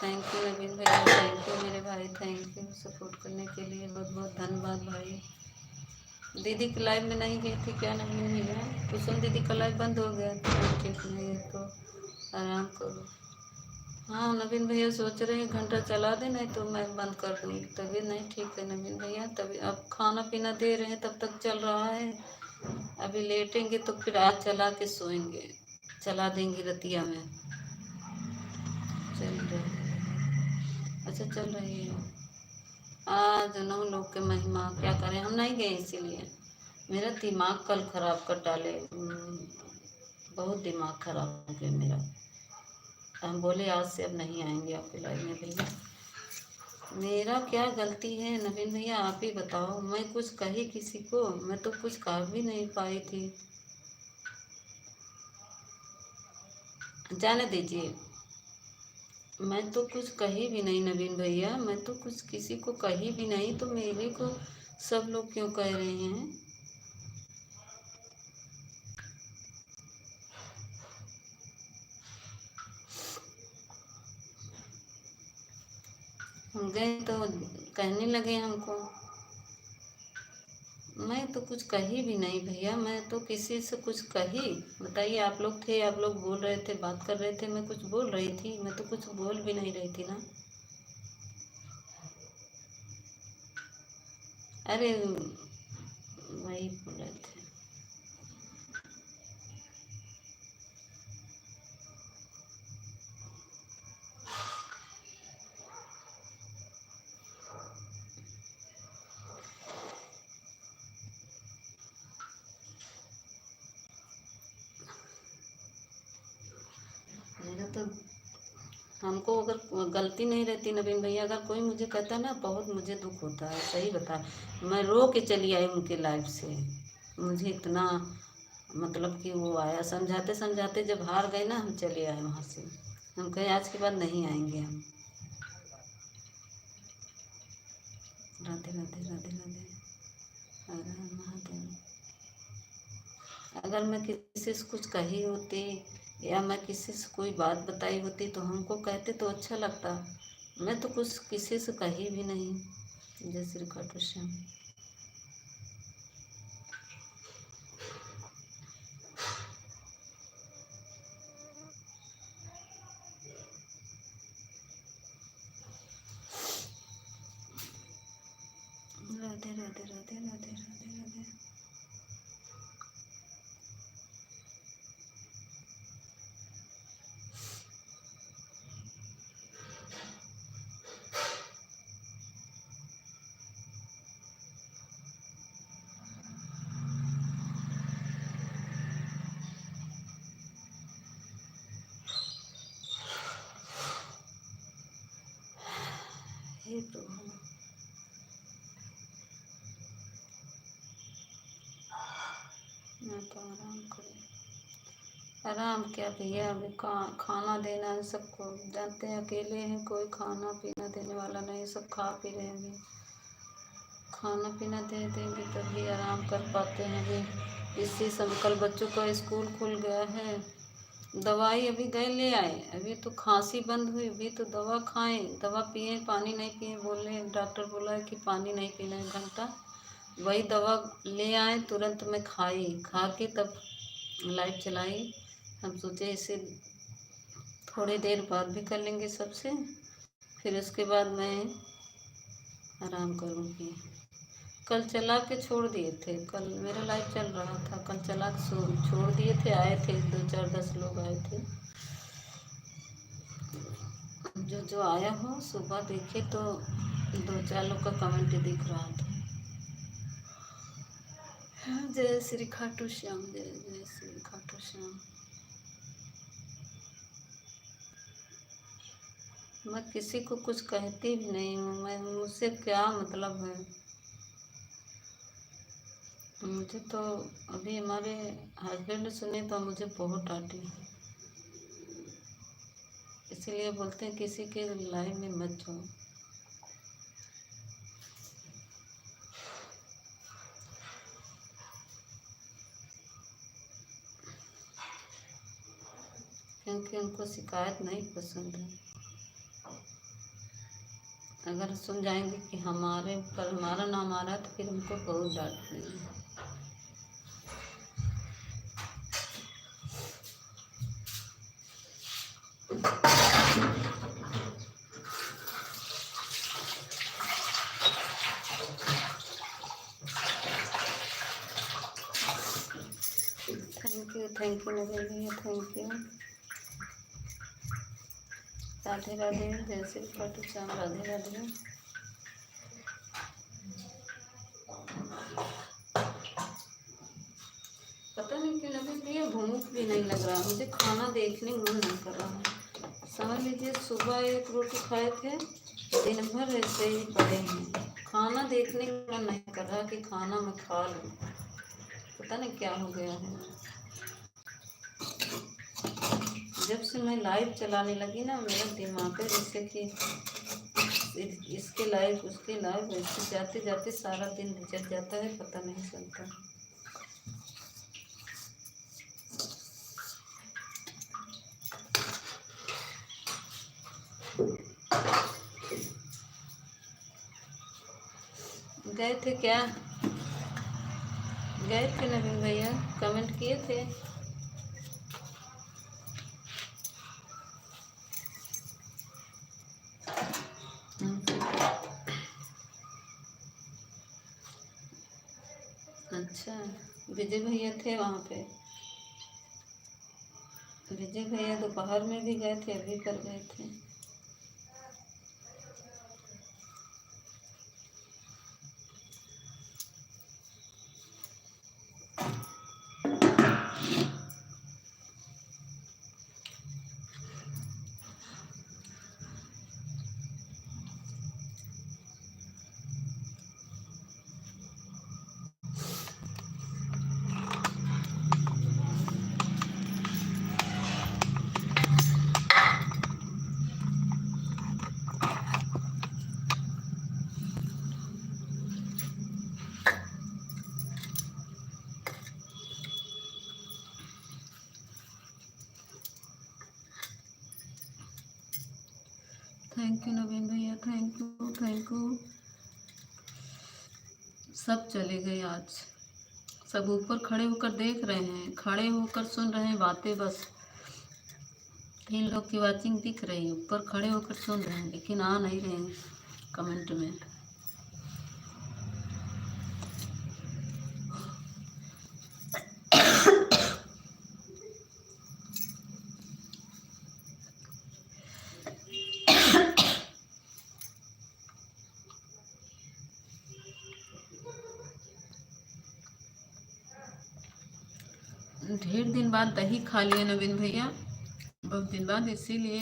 थैंक यू नवीन भैया, थैंक यू मेरे भाई, थैंक यू सपोर्ट करने के लिए, बहुत बहुत धन्यवाद भाई। दीदी की लाइव में नहीं गई थी क्या नवीन भैया? कुसुम दीदी का लाइव बंद हो गया था, ठीक नहीं है तो आराम करो। हाँ नवीन भैया सोच रहे हैं घंटा चला दे, नहीं तो मैं बंद कर दूँगी। तबीयत नहीं ठीक है नवीन भैया, तभी अब खाना पीना दे रहे हैं, तब तक चल रहा है। अभी लेटेंगे तो फिर आज चला के सोएंगे, चला देंगी रतिया में। चल रही है, अच्छा चल रही है। आज 9 लोग के महिमा, क्या करें, हम नहीं गए इसीलिए। मेरा दिमाग कल खराब कर डाले, बहुत दिमाग खराब हो गया मेरा। हम बोले आज से अब नहीं आएंगे आपके लाइव में भैया। मेरा क्या गलती है नवीन भैया, आप ही बताओ। मैं कुछ कही किसी को? मैं तो कुछ कह भी नहीं पाई थी। जाने दीजिए, मैं तो कुछ कही भी नहीं नवीन भैया, मैं तो कुछ किसी को कही भी नहीं, तो मेरे को सब लोग क्यों कह रहे हैं? हम गए तो कहने लगे हमको। मैं तो कुछ कही भी नहीं भैया, मैं तो किसी से कुछ कही? बताइए, आप लोग थे, आप लोग बोल रहे थे, बात कर रहे थे, मैं कुछ बोल रही थी? मैं तो कुछ बोल भी नहीं रही थी ना। अरे वही बोल रहे थे। मेरा तो, हमको अगर गलती नहीं रहती नवीन भैया, अगर कोई मुझे कहता ना, बहुत मुझे दुख होता है, सही बता। मैं रो के चली आई उनके लाइफ से। मुझे इतना मतलब कि वो आया, समझाते समझाते जब हार गए ना, हम चले आए वहाँ से। हम कहे आज के बाद नहीं आएंगे हम। राधे राधे राधे राधे, हर हर महादेव। अगर मैं किसी से कुछ कही होती या मैं किसी से कोई बात बताई होती तो हमको कहते तो अच्छा लगता। मैं तो कुछ किसी से कही भी नहीं। जय श्री खाटू श्याम। राधे राधे राधे राधे राधे राधे। प्रभु। मैं तो आराम करूँ। आराम क्या भैया, अभी खाना देना है सबको, जानते हैं अकेले हैं, कोई खाना पीना देने वाला नहीं, सब खा पी रहे हैं। खाना पीना दे देंगे तभी आराम कर पाते हैं। अभी इसी समय कल बच्चों का स्कूल खुल गया है। दवाई अभी गए ले आए, अभी तो खांसी बंद हुई, अभी तो दवा खाएं, दवा पिए, पानी नहीं पिए, बोले डॉक्टर बोला है कि पानी नहीं पीना है 1 घंटा। वही दवा ले आए, तुरंत में खाई, खा के तब लाइट चलाई। हम सोचे इसे थोड़ी देर बाद भी कर लेंगे सबसे, फिर उसके बाद मैं आराम करूँगी। कल चला के छोड़ दिए थे, कल मेरा लाइव चल रहा था, कल चला के छोड़ दिए थे। आए थे 2 4 10 लोग आए थे। जो आया हो सुबह देखे तो 2 4 लोग का कमेंट दिख रहा था। जय श्री खाटू श्याम, जय जय श्री खाटू श्याम। मैं किसी को कुछ कहती भी नहीं हूँ, मैं मुझसे क्या मतलब है। मुझे तो अभी हमारे हस्बैंड सुने तो मुझे बहुत डांटी, इसीलिए बोलते हैं किसी के लाइफ में मत जाओ। क्योंकि उनको शिकायत नहीं पसंद है। अगर सुन जाएंगे कि हमारे ऊपर हमारा नाम आ रहा है तो फिर उनको बहुत डांट देंगे। थैंक यू नवीन भैया, थैंक यू। राधे राधे, जय श्री खाटू श्याम, राधे राधे। पता नहीं क्यों नवीन भैया भूख भी नहीं लग रहा, मुझे खाना देखने मन नहीं कर रहा है। समझ लीजिए सुबह 1 रोटी खाए थे, दिन भर ऐसे ही पड़े हैं, खाना देखने का मन नहीं कर रहा कि खाना मैं खा लूँ। पता नहीं क्या हो गया है। जब से मैं लाइव चलाने लगी ना, मेरा दिमाग है जैसे कि इसके लाइव उसके लाइव, ऐसे जाते जाते सारा दिन गुजर जाता है, पता नहीं चलता। गए थे क्या, गए थे नवीन भैया, कमेंट किए थे। अच्छा, विजय भैया थे वहाँ पे। विजय भैया दोपहर में भी गए थे, अभी कर गए थे। थैंक यू नवीन भैया, थैंक यू थैंक यू। सब चले गए आज, सब ऊपर खड़े होकर देख रहे हैं, खड़े होकर सुन रहे हैं बातें। बस 3 लोग की वाचिंग दिख रही है, ऊपर खड़े होकर सुन रहे हैं, लेकिन आ नहीं रहे हैं कमेंट में। ढेर दिन बाद दही खा लिए नवीन भैया, बहुत दिन बाद, इसीलिए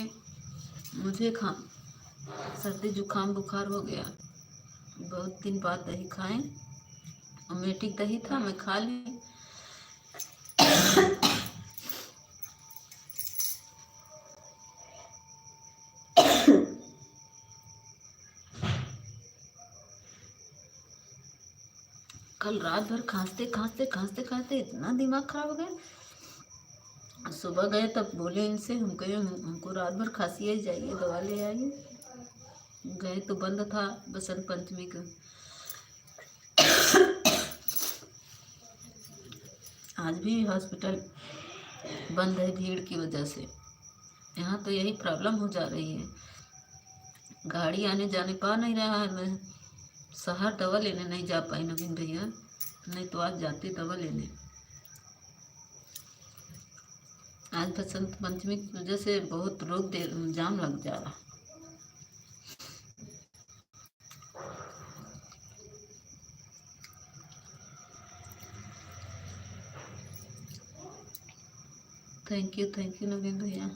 मुझे सर्दी जुकाम बुखार हो गया। बहुत दिन बाद दही खाएं। अमेटिक दही था, मैं खा ली। कल रात भर खांसते खांसते खांसते खांसते इतना दिमाग खराब हो गया। सुबह गए तब बोले इनसे, हम कहे हमको रात भर खांसी है, जाइए दवा ले आइए। गए तो बंद था बसंत पंचमी का। आज भी हॉस्पिटल बंद है भीड़ की वजह से। यहाँ तो यही प्रॉब्लम हो जा रही है, गाड़ी आने जाने पा नहीं रहा है। मैं शहर दवा लेने नहीं जा पाई नवीन भैया, नहीं तो आज जाती दवा लेने। आज बसंत पंचमी की वजह से बहुत रोक दे जाम लग जा रहा। थैंक यू नवीन भैया।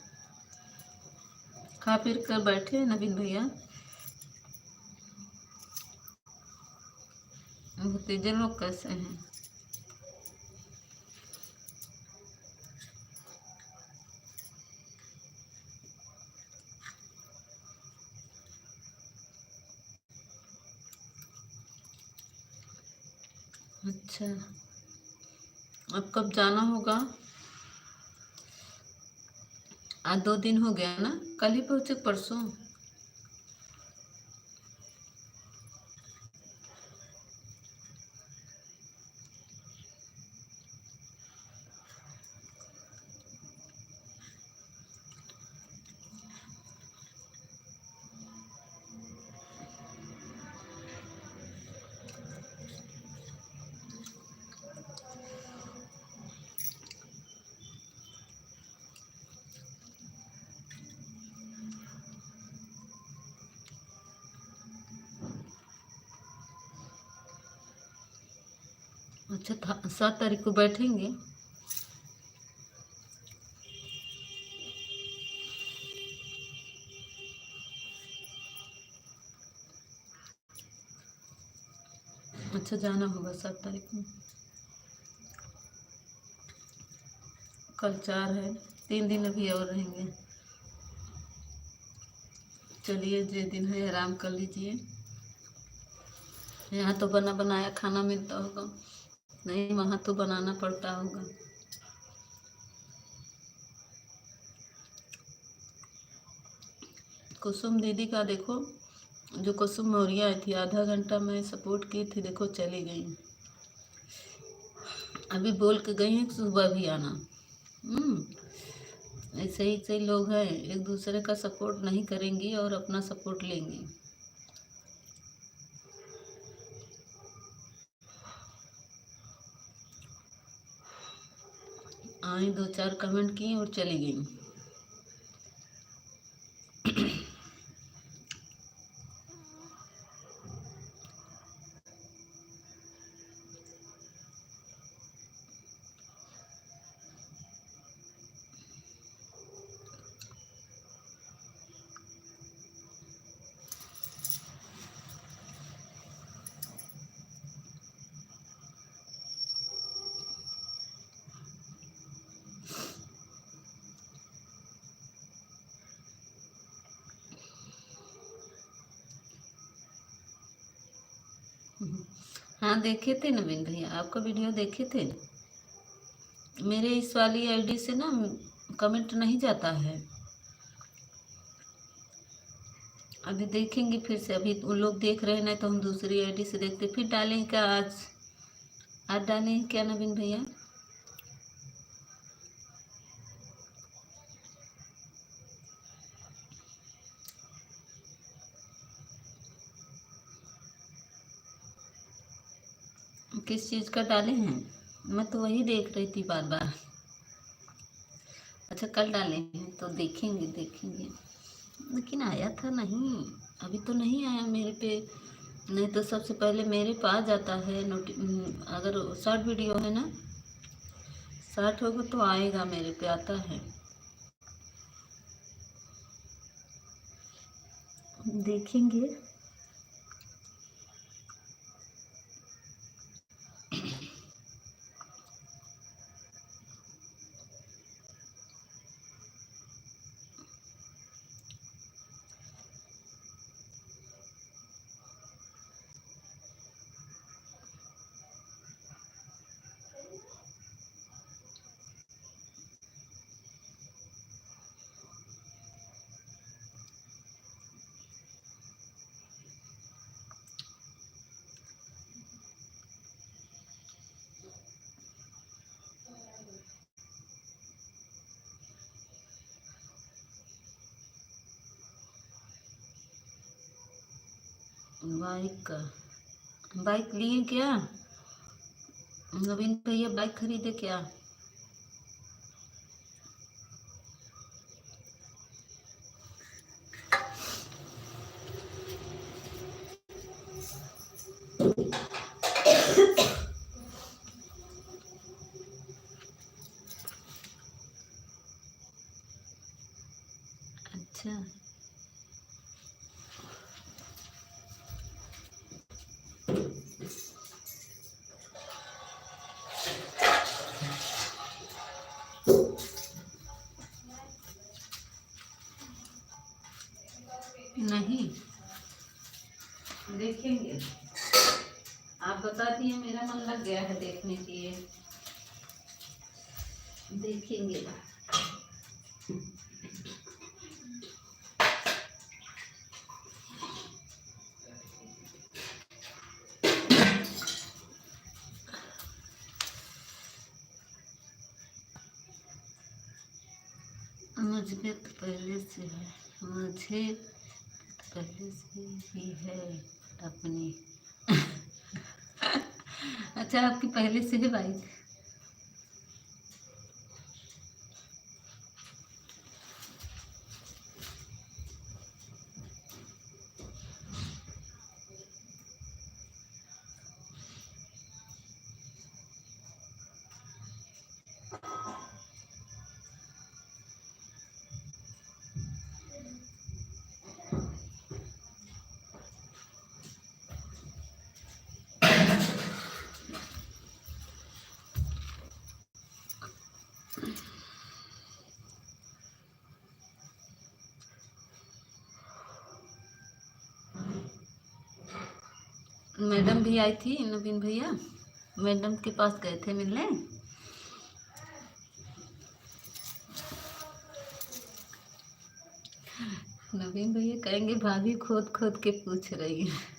खा फिर कर बैठे हैं नवीन भैया। भतीजे लोग कैसे हैं? अच्छा, अब कब जाना होगा? आज 2 दिन हो गया ना, कल ही पहुँचे परसों। अच्छा, 7 तारीख को बैठेंगे। अच्छा, जाना होगा 7 तारीख को। कल 4 है, 3 दिन अभी और रहेंगे। चलिए, जो दिन है आराम कर लीजिए। यहाँ तो बना बनाया खाना मिलता होगा, नहीं वहाँ तो बनाना पड़ता होगा। कुसुम दीदी का देखो, जो कुसुम मौर्य आई थी, आधा घंटा मैं सपोर्ट की थी, देखो चली गई। अभी बोल के गई हैं कि सुबह भी आना। ऐसे ही लोग हैं, एक दूसरे का सपोर्ट नहीं करेंगी और अपना सपोर्ट लेंगी। आई 2-4 कमेंट की और चली गई। हाँ, देखे थे नवीन भैया, आपका वीडियो देखे थे। मेरे इस वाली आईडी से ना कमेंट नहीं जाता है। अभी देखेंगे फिर से, अभी उन लोग देख रहे हैं, नहीं तो हम दूसरी आईडी से देखते। फिर डालेंगे क्या आज डालेंगे क्या नवीन भैया? किस चीज़ का डाले हैं? मैं तो वही देख रही थी बार बार। अच्छा, कल डाले हैं तो देखेंगे। लेकिन आया था नहीं, अभी तो नहीं आया मेरे पे। नहीं तो सबसे पहले मेरे पे आ जाता है अगर शॉर्ट वीडियो है ना, शॉर्ट होगा तो आएगा, मेरे पे आता है। देखेंगे। बाइक का, बाइक लिए क्या नवीन भैया? बाइक खरीदे क्या? अच्छा, नहीं देखेंगे। आप बता दिए, मेरा मन लग गया है देखने के लिए। देखेंगे। मुझे तो पहले से है, मुझे पहले से ही है अपनी। अच्छा, आपकी पहले से है बाइक? मैडम भी आई थी, नवीन भैया मैडम के पास गए थे मिलने। नवीन भैया कहेंगे भाभी खोद खोद के पूछ रही है।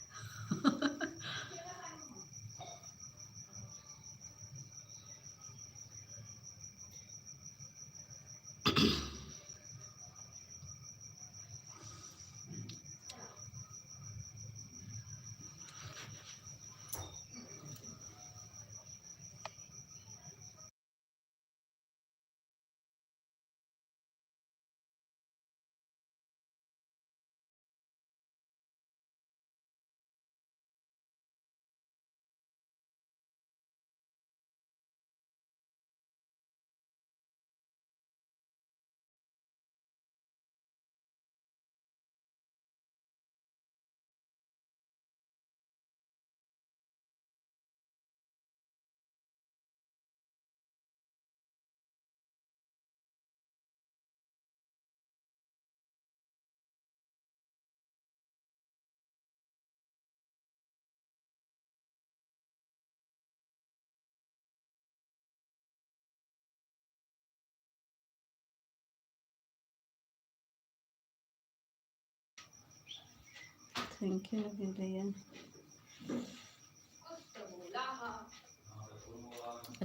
थैंक यू नवीन भैया।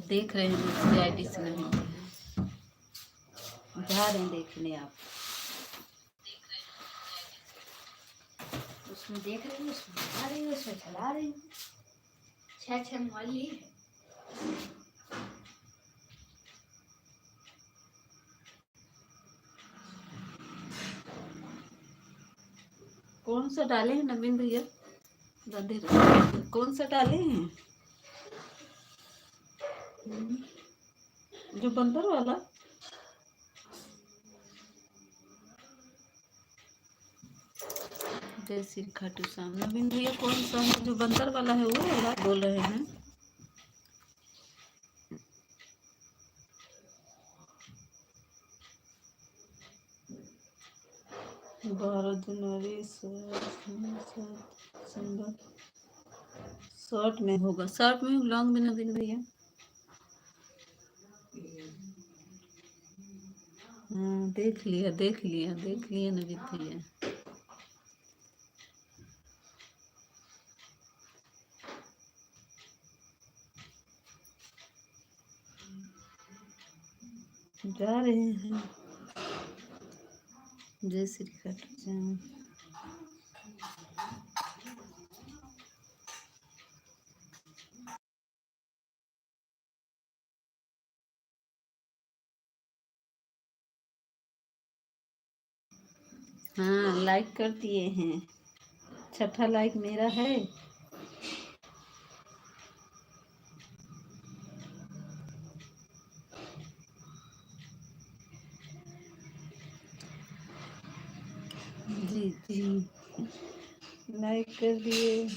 देख रहे हैं दूसरी आईडी से नवीन भैया जा रहे हैं देखने। आप उसमें देख रहे हैं, उसमें चला रही है, उसमें चला रही है। 6 मोबाइल लिए है। कौन सा डाले हैं नवीन भैया? राधे राधे। कौन सा डाले हैं? जो बंदर वाला? जय श्री खाटू श्याम। नवीन भैया कौन सा है जो बंदर वाला है वो वाला बोल रहे हैं? 12 जनवरी दिसंबर शॉर्ट में होगा, शॉर्ट में लॉन्ग में नवीन भैया। हाँ देख लिया देख लिया देख लिया नवीन भैया। जा रहे हैं। जय श्री खाटू श्याम। हाँ लाइक कर दिए हैं, छठा लाइक मेरा है। जी जी लाइक कर दिए।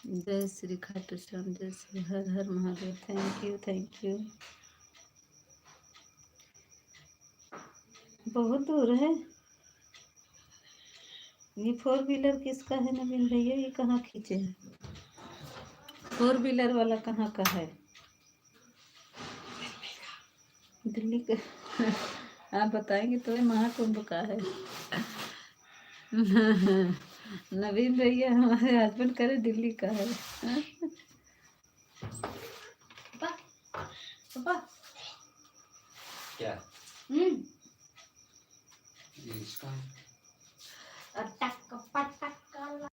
जय श्री खाटू श्याम, जय Shri Har Har Mahadev. Thank you thank you. बहुत दूर है। ये 4 व्हीलर किसका है नवीन भैया? ये कहाँ खींचे हैं? 4 व्हीलर वाला कहाँ का है? दिल्ली का। आप बताएंगे तो महाकुंभ का है। नवीन भैया हमारे हस्बैंड करे दिल्ली का है। पापा क्या ये इसका अटक पटक।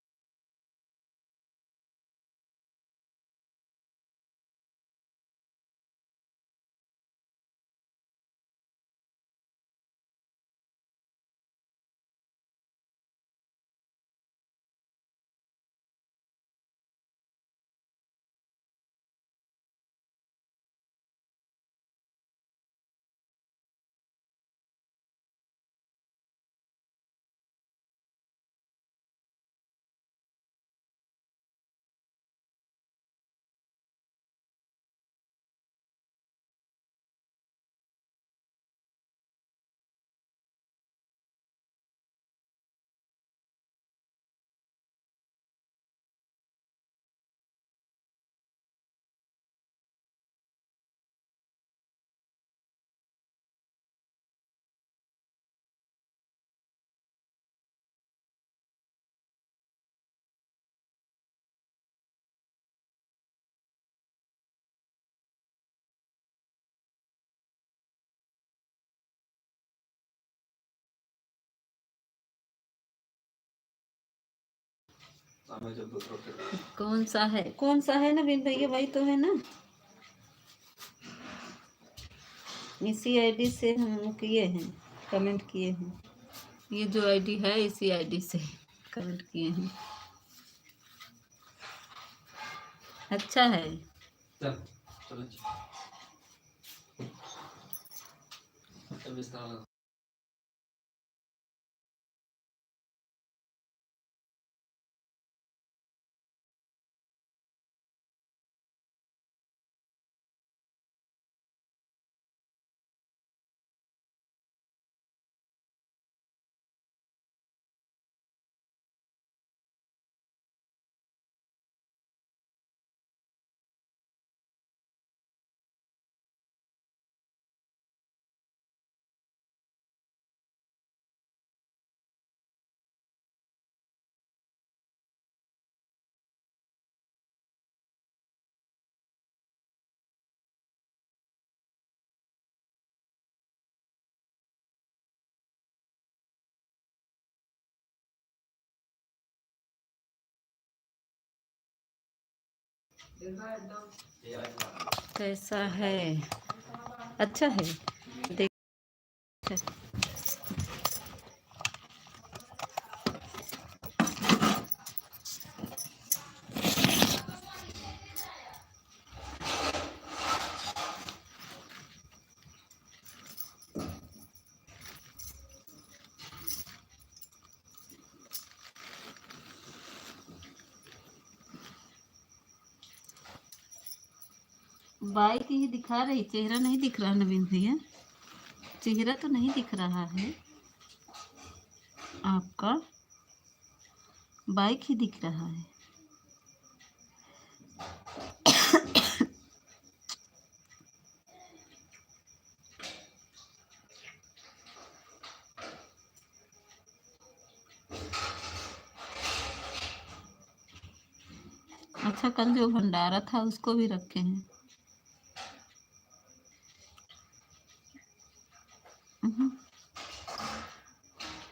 कौन सा है नवीन भैया? वही तो है ना। इसी आईडी से हम किए हैं, कमेंट किए हैं। ये जो आईडी है इसी आईडी से कमेंट किए हैं। अच्छा है। चल चलो चल बिस्तर कैसा है? अच्छा है। देख बाइक ही दिखा रही, चेहरा नहीं दिख रहा नवीन भैया, चेहरा तो नहीं दिख रहा है आपका, बाइक ही दिख रहा है। अच्छा, कल जो भंडारा था उसको भी रखे हैं। हम्म,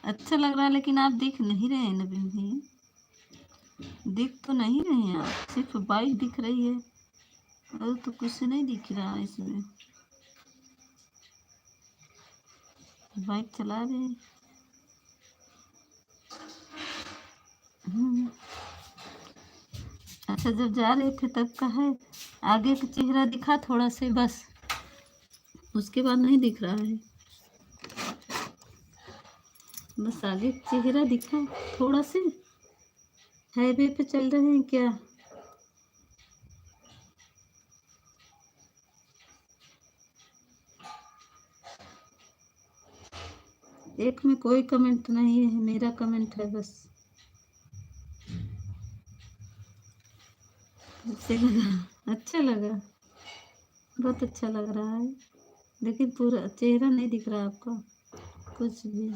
अच्छा लग रहा है, लेकिन आप दिख नहीं रहे हैं नवीन भैया, दिख तो नहीं रहे हैं आप, सिर्फ बाइक दिख रही है और तो कुछ नहीं दिख रहा है इसमें। बाइक चला रहे हैं। हम्म, अच्छा, जब जा रहे थे तब का है, आगे का चेहरा दिखा थोड़ा से बस, उसके बाद नहीं दिख रहा है, बस आगे चेहरा दिखा थोड़ा से। हाईवे पे चल रहे हैं क्या? एक में कोई कमेंट नहीं है, मेरा कमेंट है बस। अच्छे लगा, अच्छा लगा, बहुत अच्छा लग रहा है, लेकिन पूरा चेहरा नहीं दिख रहा आपका कुछ भी।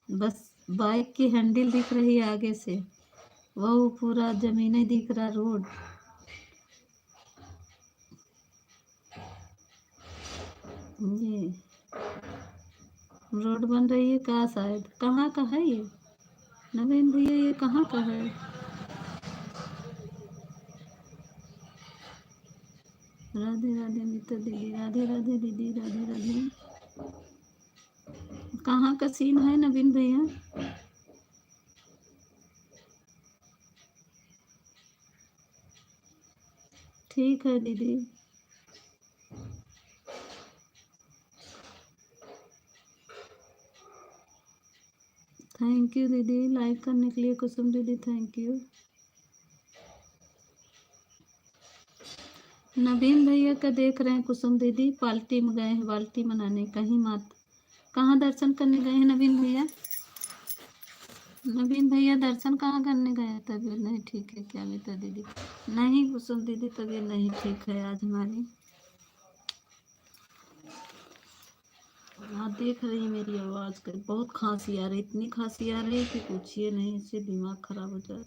बस बाइक की हैंडल दिख रही है आगे से, वो पूरा जमीन ही दिख रहा, रोड। ये रोड बन रही है कहाँ, शायद कहाँ का है ये नवीन भैया, ये कहाँ का है? राधे राधे मित्र दीदी, राधे राधे दीदी, राधे राधे। कहाँ का सीन है नवीन भैया? ठीक है दीदी। थैंक यू दीदी, लाइक करने के लिए कुसुम दीदी, थैंक यू। नवीन भैया का देख रहे हैं कुसुम दीदी, पार्टी में गए हैं, बाल्टी मनाने कहीं मात, कहाँ दर्शन करने गए हैं नवीन भैया? नवीन भैया दर्शन कहाँ करने गए हैं? तबीयत नहीं ठीक है क्या मीता दीदी? नहीं कुसुम दीदी, तबीयत नहीं ठीक है आज हमारी। आप देख रही हैं मेरी आवाज़ का, बहुत खांसी आ रही, इतनी खांसी आ रही है कि पूछिए नहीं, इससे दिमाग खराब हो जाए।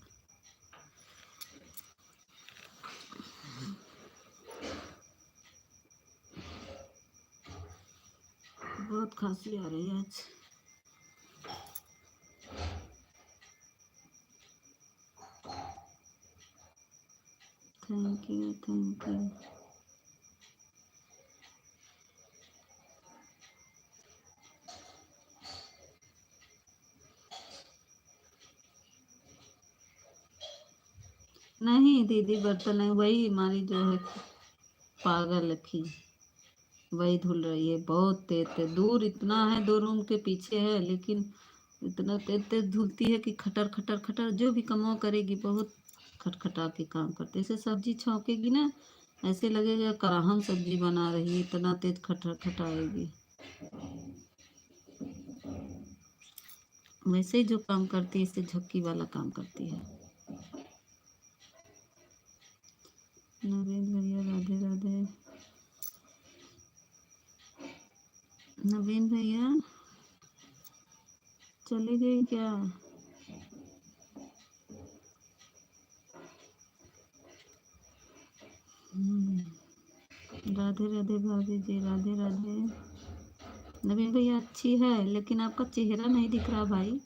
बहुत खांसी आ रही है आज। Thank you, thank you. नहीं दीदी, बर्तन है वही हमारी जो है पागल रखी, वही धुल रही है, बहुत तेज तेज, दूर इतना है, 2 रूम के पीछे है, लेकिन इतना तेज तेज धुलती है कि खटर खटर खटर, जो भी कमाओ करेगी बहुत खटखटा के काम करते, ऐसे सब्जी छौंकेगी ना, ऐसे लगेगा कराहम सब्जी बना रही है, इतना तेज खटर खटाएगी। वैसे ही जो काम करती है, इससे झक्की वाला काम करती है। नवीन भैया राधे राधे। नवीन भैया चले गए क्या? राधे राधे भाभी जी, राधे राधे। नवीन भैया अच्छी है, लेकिन आपका चेहरा नहीं दिख रहा भाई।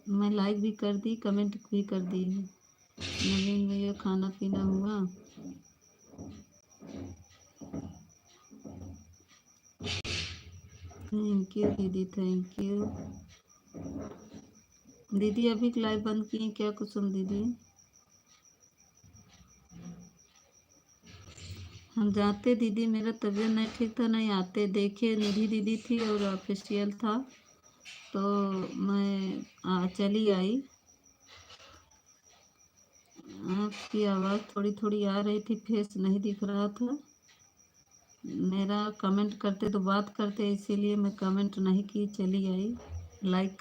मैं लाइक भी कर दी, कमेंट भी कर दी है। नवीन भैया खाना पीना हुआ? थैंक यू दीदी, थैंक यू। दीदी अभी लाइव बंद की है क्या कुसुम दीदी? हम जाते दीदी, मेरा तबीयत नहीं ठीक था, नहीं आते। देखिए निधि दीदी थी और ऑफिशियल था, तो मैं चली आई। आपकी आवाज़ थोड़ी थोड़ी आ रही थी, फेस नहीं दिख रहा था मेरा। कमेंट करते तो बात करते, इसीलिए मैं कमेंट नहीं की, चली आई। लाइक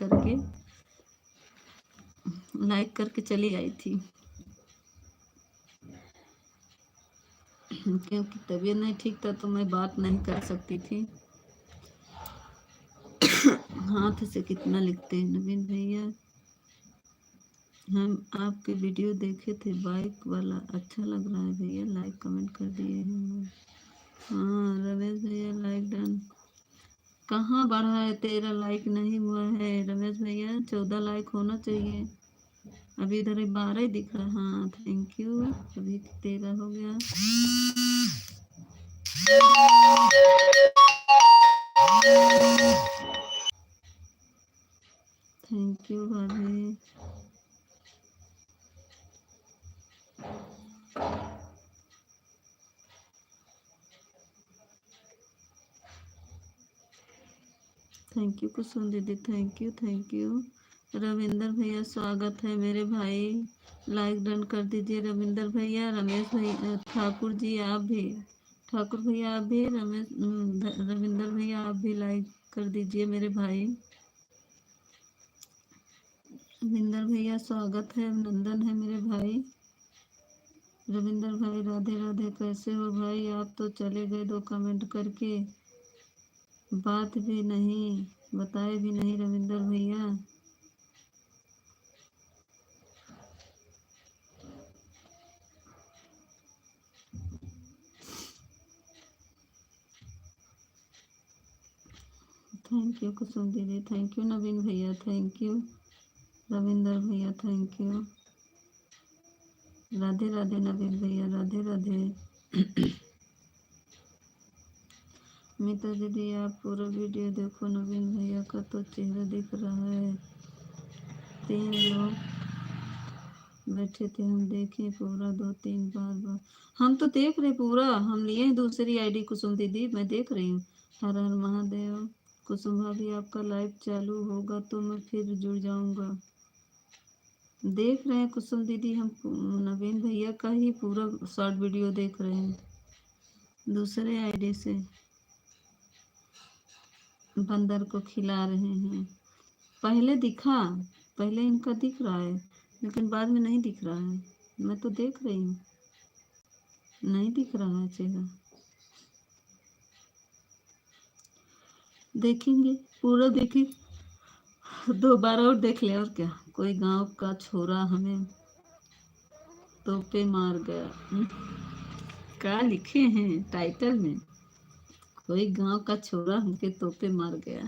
करके चली आई थी। क्योंकि तबीयत नहीं ठीक था तो मैं बात नहीं कर सकती थी। हाथ से कितना लिखते हैं नवीन भैया। हम आपके वीडियो देखे थे, बाइक वाला अच्छा लग रहा है भैया, लाइक कमेंट कर दिए हैं। हाँ रमेश भैया, लाइक डन। कहाँ बढ़ा है, 13 लाइक नहीं हुआ है रमेश भैया, 14 लाइक होना चाहिए। अभी इधर 12 ही दिख रहा। हाँ थैंक यू, अभी 13 हो गया। थैंक यू भाभी। थैंक यू कुसुम दीदी, thank you thank you. Ravinder भैया स्वागत है मेरे भाई, लाइक डन कर दीजिए रविंदर भैया। रमेश भैया, ठाकुर जी आप भी, ठाकुर भैया आप भी, रविंदर भैया आप भी लाइक कर दीजिए मेरे भाई। रविंदर भैया स्वागत है, अभिनंदन है मेरे भाई। रविंदर भाई राधे राधे, कैसे हो भाई? आप तो चले गए 2 कमेंट करके, बात भी नहीं बताए भी नहीं रविंदर भैया। थैंक यू कुसुम दीदी, थैंक यू नवीन भैया, थैंक यू रविंदर भैया, थैंक यू। राधे राधे नवीन भैया, राधे राधे। मीता दीदी आप पूरा वीडियो देखो, नवीन भैया का तो चेहरा दिख रहा है। 3 लोग बैठे थे, हम देखे पूरा 2-3 बार। हम तो देख रहे पूरा, हम लिए हैं दूसरी आईडी कुसुम दीदी, मैं देख रही हूँ। हर हर महादेव। कुसुम भाभी आपका लाइव चालू होगा तो मैं फिर जुड़ जाऊंगा। देख रहे हैं कुसुम दीदी, हम नवीन भैया का ही पूरा शॉर्ट वीडियो देख रहे हैं दूसरे आईडी से। बंदर को खिला रहे हैं। पहले दिखा, पहले इनका दिख रहा है, लेकिन बाद में नहीं दिख रहा है। मैं तो देख रही हूँ, नहीं दिख रहा है चेहरा। देखेंगे, पूरा देखें। 2 बार और देख ले, और क्या। कोई गांव का छोरा हमें तोपे मार गया। क्या लिखे हैं टाइटल में? कोई गांव का छोरा हमके तोपे मार गया।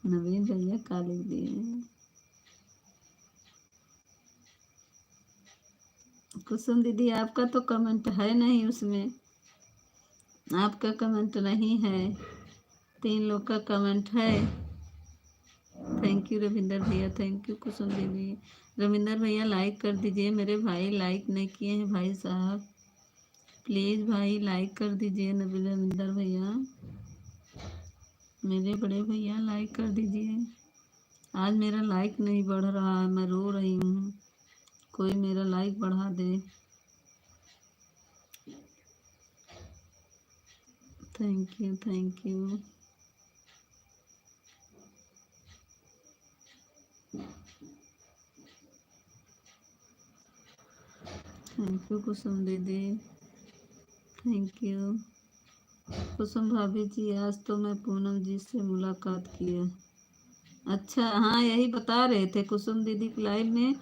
नवीन भैया का लिख दिए हैं। कुसुम दीदी आपका तो कमेंट है नहीं उसमें, आपका कमेंट नहीं है। 3 लोग का कमेंट है। थैंक यू रविंदर भैया, थैंक यू कुसुम दीदी। रविंदर भैया लाइक कर दीजिए मेरे भाई, लाइक नहीं किए हैं भाई साहब, प्लीज़ भाई लाइक कर दीजिए। रविंदर भैया मेरे बड़े भैया लाइक कर दीजिए। आज मेरा लाइक नहीं बढ़ रहा है, मैं रो रही हूँ, कोई मेरा लाइक बढ़ा दे। Thank you thank you. Thank you Kusum दीदी, थैंक यू। कुसुम भाभी जी आज तो मैं पूनम जी से मुलाकात किया। अच्छा हाँ, यही बता रहे थे कुसुम दीदी की लाइव में।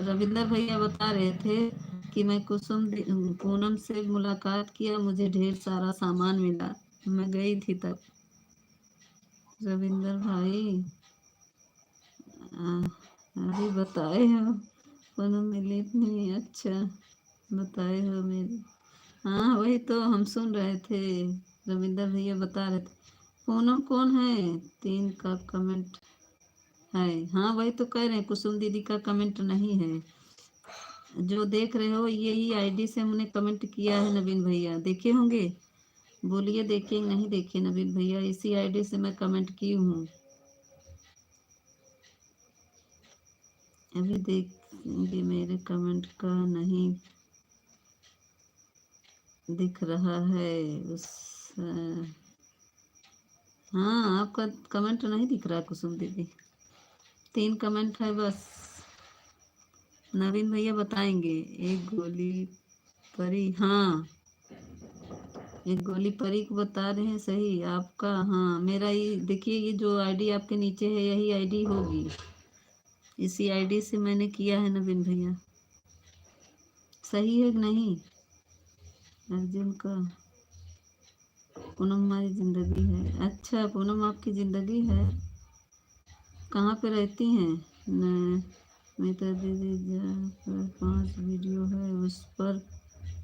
रविंदर भैया बता रहे थे कि मैं पूनम से मुलाकात किया, मुझे ढेर सारा सामान मिला, मैं गई थी तब। रविंदर भाई अभी बताए हो पूनम मिली नहीं, अच्छा बताए हो मेरी। हाँ वही तो हम सुन रहे थे, रविंदर भैया बता रहे थे। पूनम कौन है? 3 का कमेंट है। हाँ वही तो कह रहे हैं, कुसुम दीदी का कमेंट नहीं है। जो देख रहे हो यही आईडी से हमने कमेंट किया है नवीन भैया, देखे होंगे, बोलिए देखे नहीं देखे नवीन भैया, इसी आईडी से मैं कमेंट की हूँ। अभी देखेंगे, मेरे कमेंट का नहीं दिख रहा है उस हाँ आपका कमेंट नहीं दिख रहा कुसुम दीदी, 3 कमेंट है बस। नवीन भैया बताएंगे। एक गोली परी, हाँ एक गोली परी को बता रहे हैं सही आपका। हाँ मेरा ये देखिए, ये जो आईडी आपके नीचे है यही आईडी होगी, इसी आईडी से मैंने किया है नवीन भैया, सही है कि नहीं। अर्जुन का पूनम हमारी जिंदगी है, अच्छा पूनम आपकी जिंदगी है, कहाँ पे रहती हैं। मित्र दीदी जहाँ पर 5 वीडियो है उस पर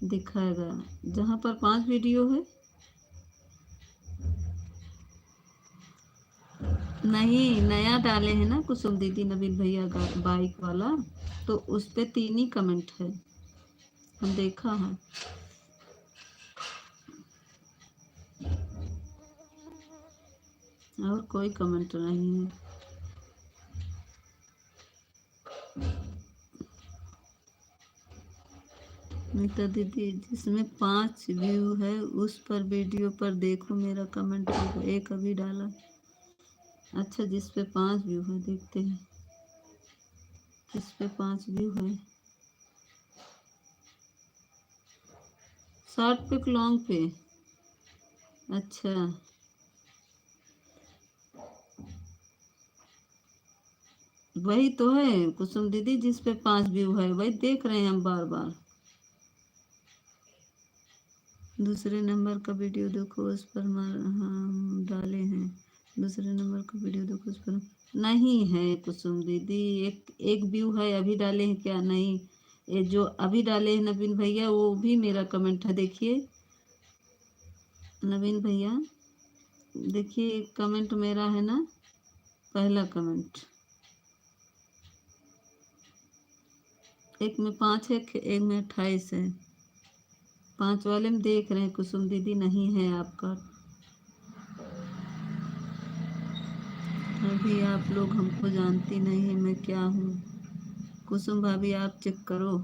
दिखाएगा, जहाँ पर 5 वीडियो है नहीं, नया डाले हैं ना कुसुम दीदी नवीन भैया का बाइक वाला, तो उस पे 3 ही कमेंट है, हम देखा है। और कोई कमेंट नहीं है। मीता दीदी जिसमें 5 व्यू है उस पर वीडियो पर देखो, मेरा कमेंट देखो, एक अभी डाला। अच्छा जिस पे 5 व्यू है, देखते हैं किस पे 5 व्यू है। शॉर्ट पे कि लॉन्ग पे? अच्छा वही तो है कुसुम दीदी, जिस पे 5 व्यू है वही देख रहे हैं हम बार बार। दूसरे नंबर का वीडियो देखो उस पर हम डाले हैं, दूसरे नंबर का वीडियो देखो उस पर नहीं है कुसुम दीदी, एक व्यू है, अभी डाले हैं क्या? नहीं, ये जो अभी डाले हैं नवीन भैया वो भी मेरा कमेंट है, देखिए नवीन भैया, देखिए कमेंट मेरा है ना, पहला कमेंट, एक में 5 है, एक में 28 है, 5 वाले में देख रहे हैं कुसुम दीदी, नहीं है आपका। अभी आप लोग हमको जानती नहीं है, मैं क्या हूँ। कुसुम भाभी आप चेक करो।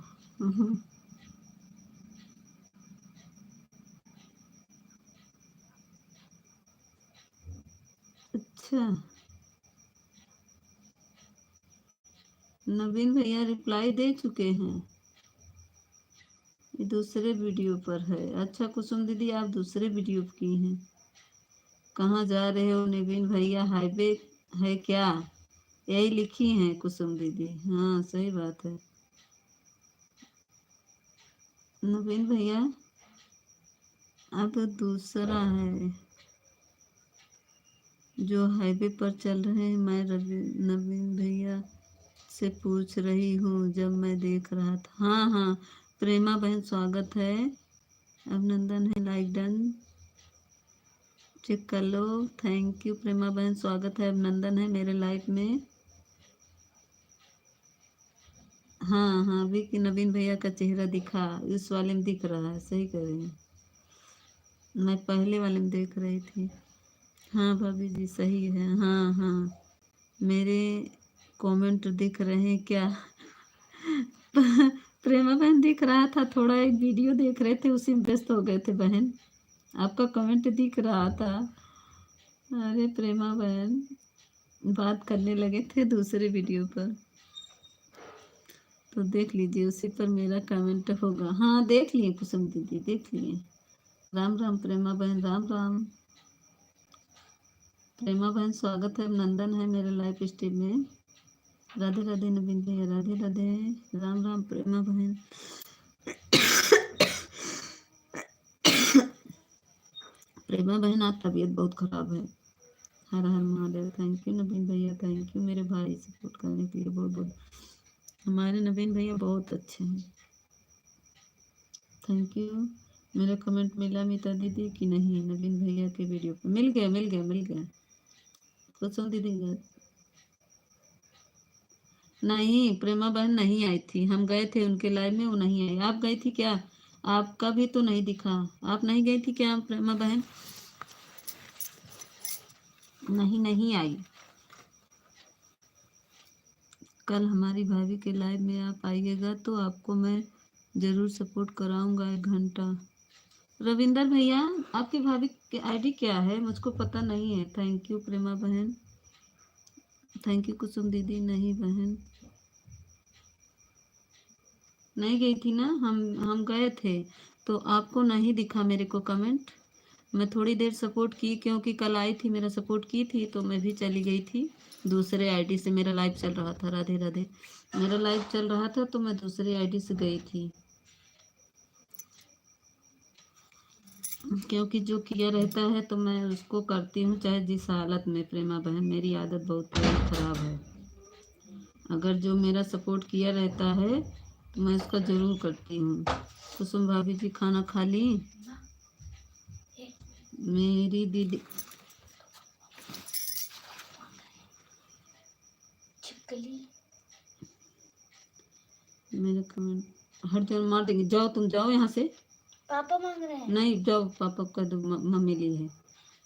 अच्छा नवीन भैया रिप्लाई दे चुके हैं, ये दूसरे वीडियो पर है। अच्छा कुसुम दीदी आप दूसरे वीडियो की हैं, कहाँ जा रहे हो नवीन भैया, हाईवे है क्या? यही लिखी हैं कुसुम दीदी, हाँ सही बात है। नवीन भैया अब दूसरा है जो हाईवे पर चल रहे हैं, मैं नवीन भैया से पूछ रही हूँ, जब मैं देख रहा था। हाँ हाँ प्रेमा बहन स्वागत है, अभिनंदन है, लाइक डन, चेक कर लो। थैंक यू प्रेमा बहन, स्वागत है, अभिनंदन है मेरे लाइफ में। हाँ हाँ अभी कि नवीन भैया का चेहरा दिखा, इस वाले में दिख रहा है, सही कह रही हैं, मैं पहले वाले में देख रही थी। हाँ भाभी जी सही है, हाँ हाँ मेरे कमेंट दिख रहे हैं क्या? प्रेमा बहन दिख रहा था, थोड़ा एक वीडियो देख रहे थे उसी में व्यस्त हो गए थे बहन, आपका कमेंट दिख रहा था। अरे प्रेमा बहन बात करने लगे थे दूसरे वीडियो पर, तो देख लीजिए उसी पर मेरा कमेंट होगा। हाँ देख लिए कुसुम दीदी, देख लिए। राम राम प्रेमा बहन, राम राम प्रेमा बहन, स्वागत है, अभिनंदन है मेरे लाइव स्ट्रीम में। राधे राधे नवीन भैया, राधे राधे, राम राम प्रेमा बहन। प्रेमा बहन आज तबीयत बहुत खराब है। हर हर महादेव। थैंक यू नवीन भैया, थैंक यू मेरे भाई सपोर्ट करने के लिए, बहुत बहुत। हमारे नवीन भैया बहुत अच्छे हैं, थैंक यू। मेरा कमेंट मिला मीता दीदी कि नहीं? नवीन भैया के वीडियो पे मिल गया, मिल गया, मिल गया। कुसुम दीदी नहीं, प्रेमा बहन नहीं आई थी, हम गए थे उनके लाइव में, वो नहीं आई। आप गई थी क्या? आपका भी तो नहीं दिखा। आप नहीं गई थी क्या प्रेमा बहन? नहीं, नहीं आई। कल हमारी भाभी के लाइव में आप आइएगा तो आपको मैं ज़रूर सपोर्ट कराऊंगा 1 घंटा। रविंदर भैया, आपकी भाभी की आईडी क्या है? मुझको पता नहीं है। थैंक यू प्रेमा बहन, थैंक यू कुसुम दीदी। नहीं बहन, नहीं गई थी ना, हम गए थे तो आपको नहीं दिखा मेरे को कमेंट। मैं थोड़ी देर सपोर्ट की क्योंकि कल आई थी, मेरा सपोर्ट की थी तो मैं भी चली गई थी। दूसरे आईडी से मेरा लाइव चल रहा था। राधे राधे। मेरा लाइव चल रहा था तो मैं दूसरी आईडी से गई थी, क्योंकि जो किया रहता है तो मैं उसको करती हूँ चाहे जिस हालत में। प्रेमा बहन, मेरी आदत बहुत खराब है। अगर जो मेरा सपोर्ट किया रहता है तो मैं उसका ज़रूर करती हूँ। कुसुम भाभी जी खाना खा ली? मेरी दीदी मेरे कमेंट हर जगह मार देंगे। जाओ, तुम जाओ यहाँ से। पापा मांग रहे हैं। नहीं, जाओ, पापा का दो, मम्मी ली है।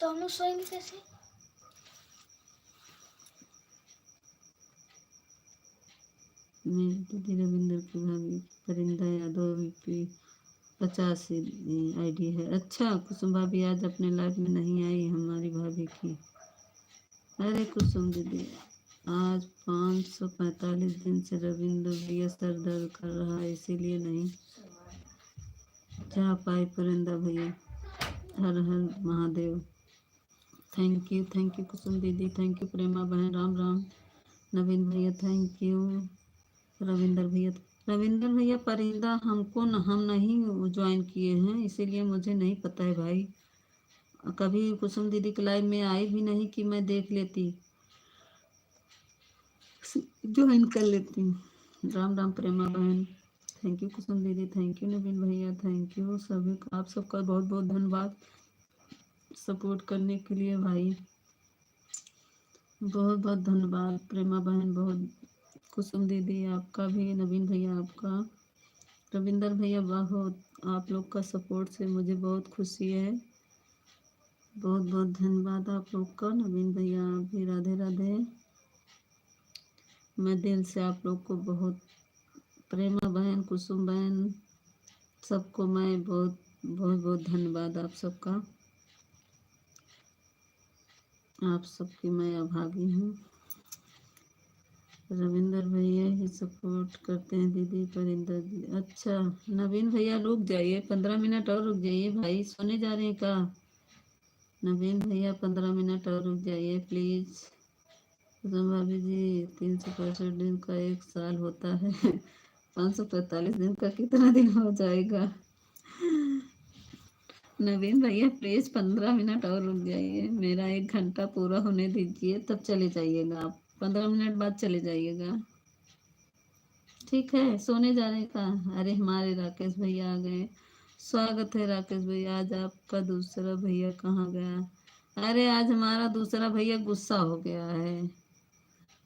तो हम लोग सोएंगे कैसे? मेरी दीदी रविंदर की भाभी परिंदा यादव VP 50 आईडी है। अच्छा, कुसुम भाभी आज अपने लाइफ में नहीं आई हमारी भाभी की। अरे कुसुम दीदी, आज 545 दिन से रविंद्र भैया सर दर्द कर रहा है, इसीलिए नहीं जा पाई परिंदा भैया। हर हर महादेव। थैंक यू कुसुम दीदी, थैंक यू प्रेमा बहन, राम राम। नवीन भैया थैंक यू। रविंदर भैया परिंदा हमको हम नहीं ज्वाइन किए हैं, इसीलिए मुझे नहीं पता है भाई। कभी कुसुम दीदी के लाइव में आई भी नहीं कि मैं देख लेती, ज्वाइन कर लेती। राम राम प्रेमा बहन, थैंक यू कुसुम दीदी, थैंक यू नवीन भैया, थैंक यू सभी। आप सबका बहुत बहुत धन्यवाद सपोर्ट करने के लिए भाई, बहुत बहुत धन्यवाद। प्रेमा बहन बहुत, कुसुम दीदी आपका भी, नवीन भैया आपका, रविंदर भैया बहुत, आप लोग का सपोर्ट से मुझे बहुत खुशी है। बहुत बहुत धन्यवाद आप लोग का। नवीन भैया भी राधे राधे। मैं दिल से आप लोग को बहुत, प्रेमा बहन, कुसुम बहन, सबको मैं बहुत बहुत बहुत धन्यवाद आप सबका। आप सबकी मैं आभारी हूँ। रविंदर भैया ही सपोर्ट करते हैं दीदी, परिंदर जी। अच्छा नवीन भैया रुक जाइए, 15 मिनट और रुक जाइए भाई, सोने जा रहे हैं क्या? नवीन भैया 15 मिनट और रुक जाइए प्लीज़। भाभी जी 365 दिन का 1 साल होता है 545 दिन का कितना दिन हो जाएगा? नवीन भैया प्लीज 15 मिनट और रुक जाइए, मेरा 1 घंटा पूरा होने दीजिए तब चले जाइएगा आप। 15 मिनट बाद चले जाइएगा, ठीक है? सोने जाने का। अरे हमारे राकेश भैया आ गए, स्वागत है राकेश भैया। आज आपका दूसरा भैया कहाँ गया? अरे आज हमारा दूसरा भैया गुस्सा हो गया है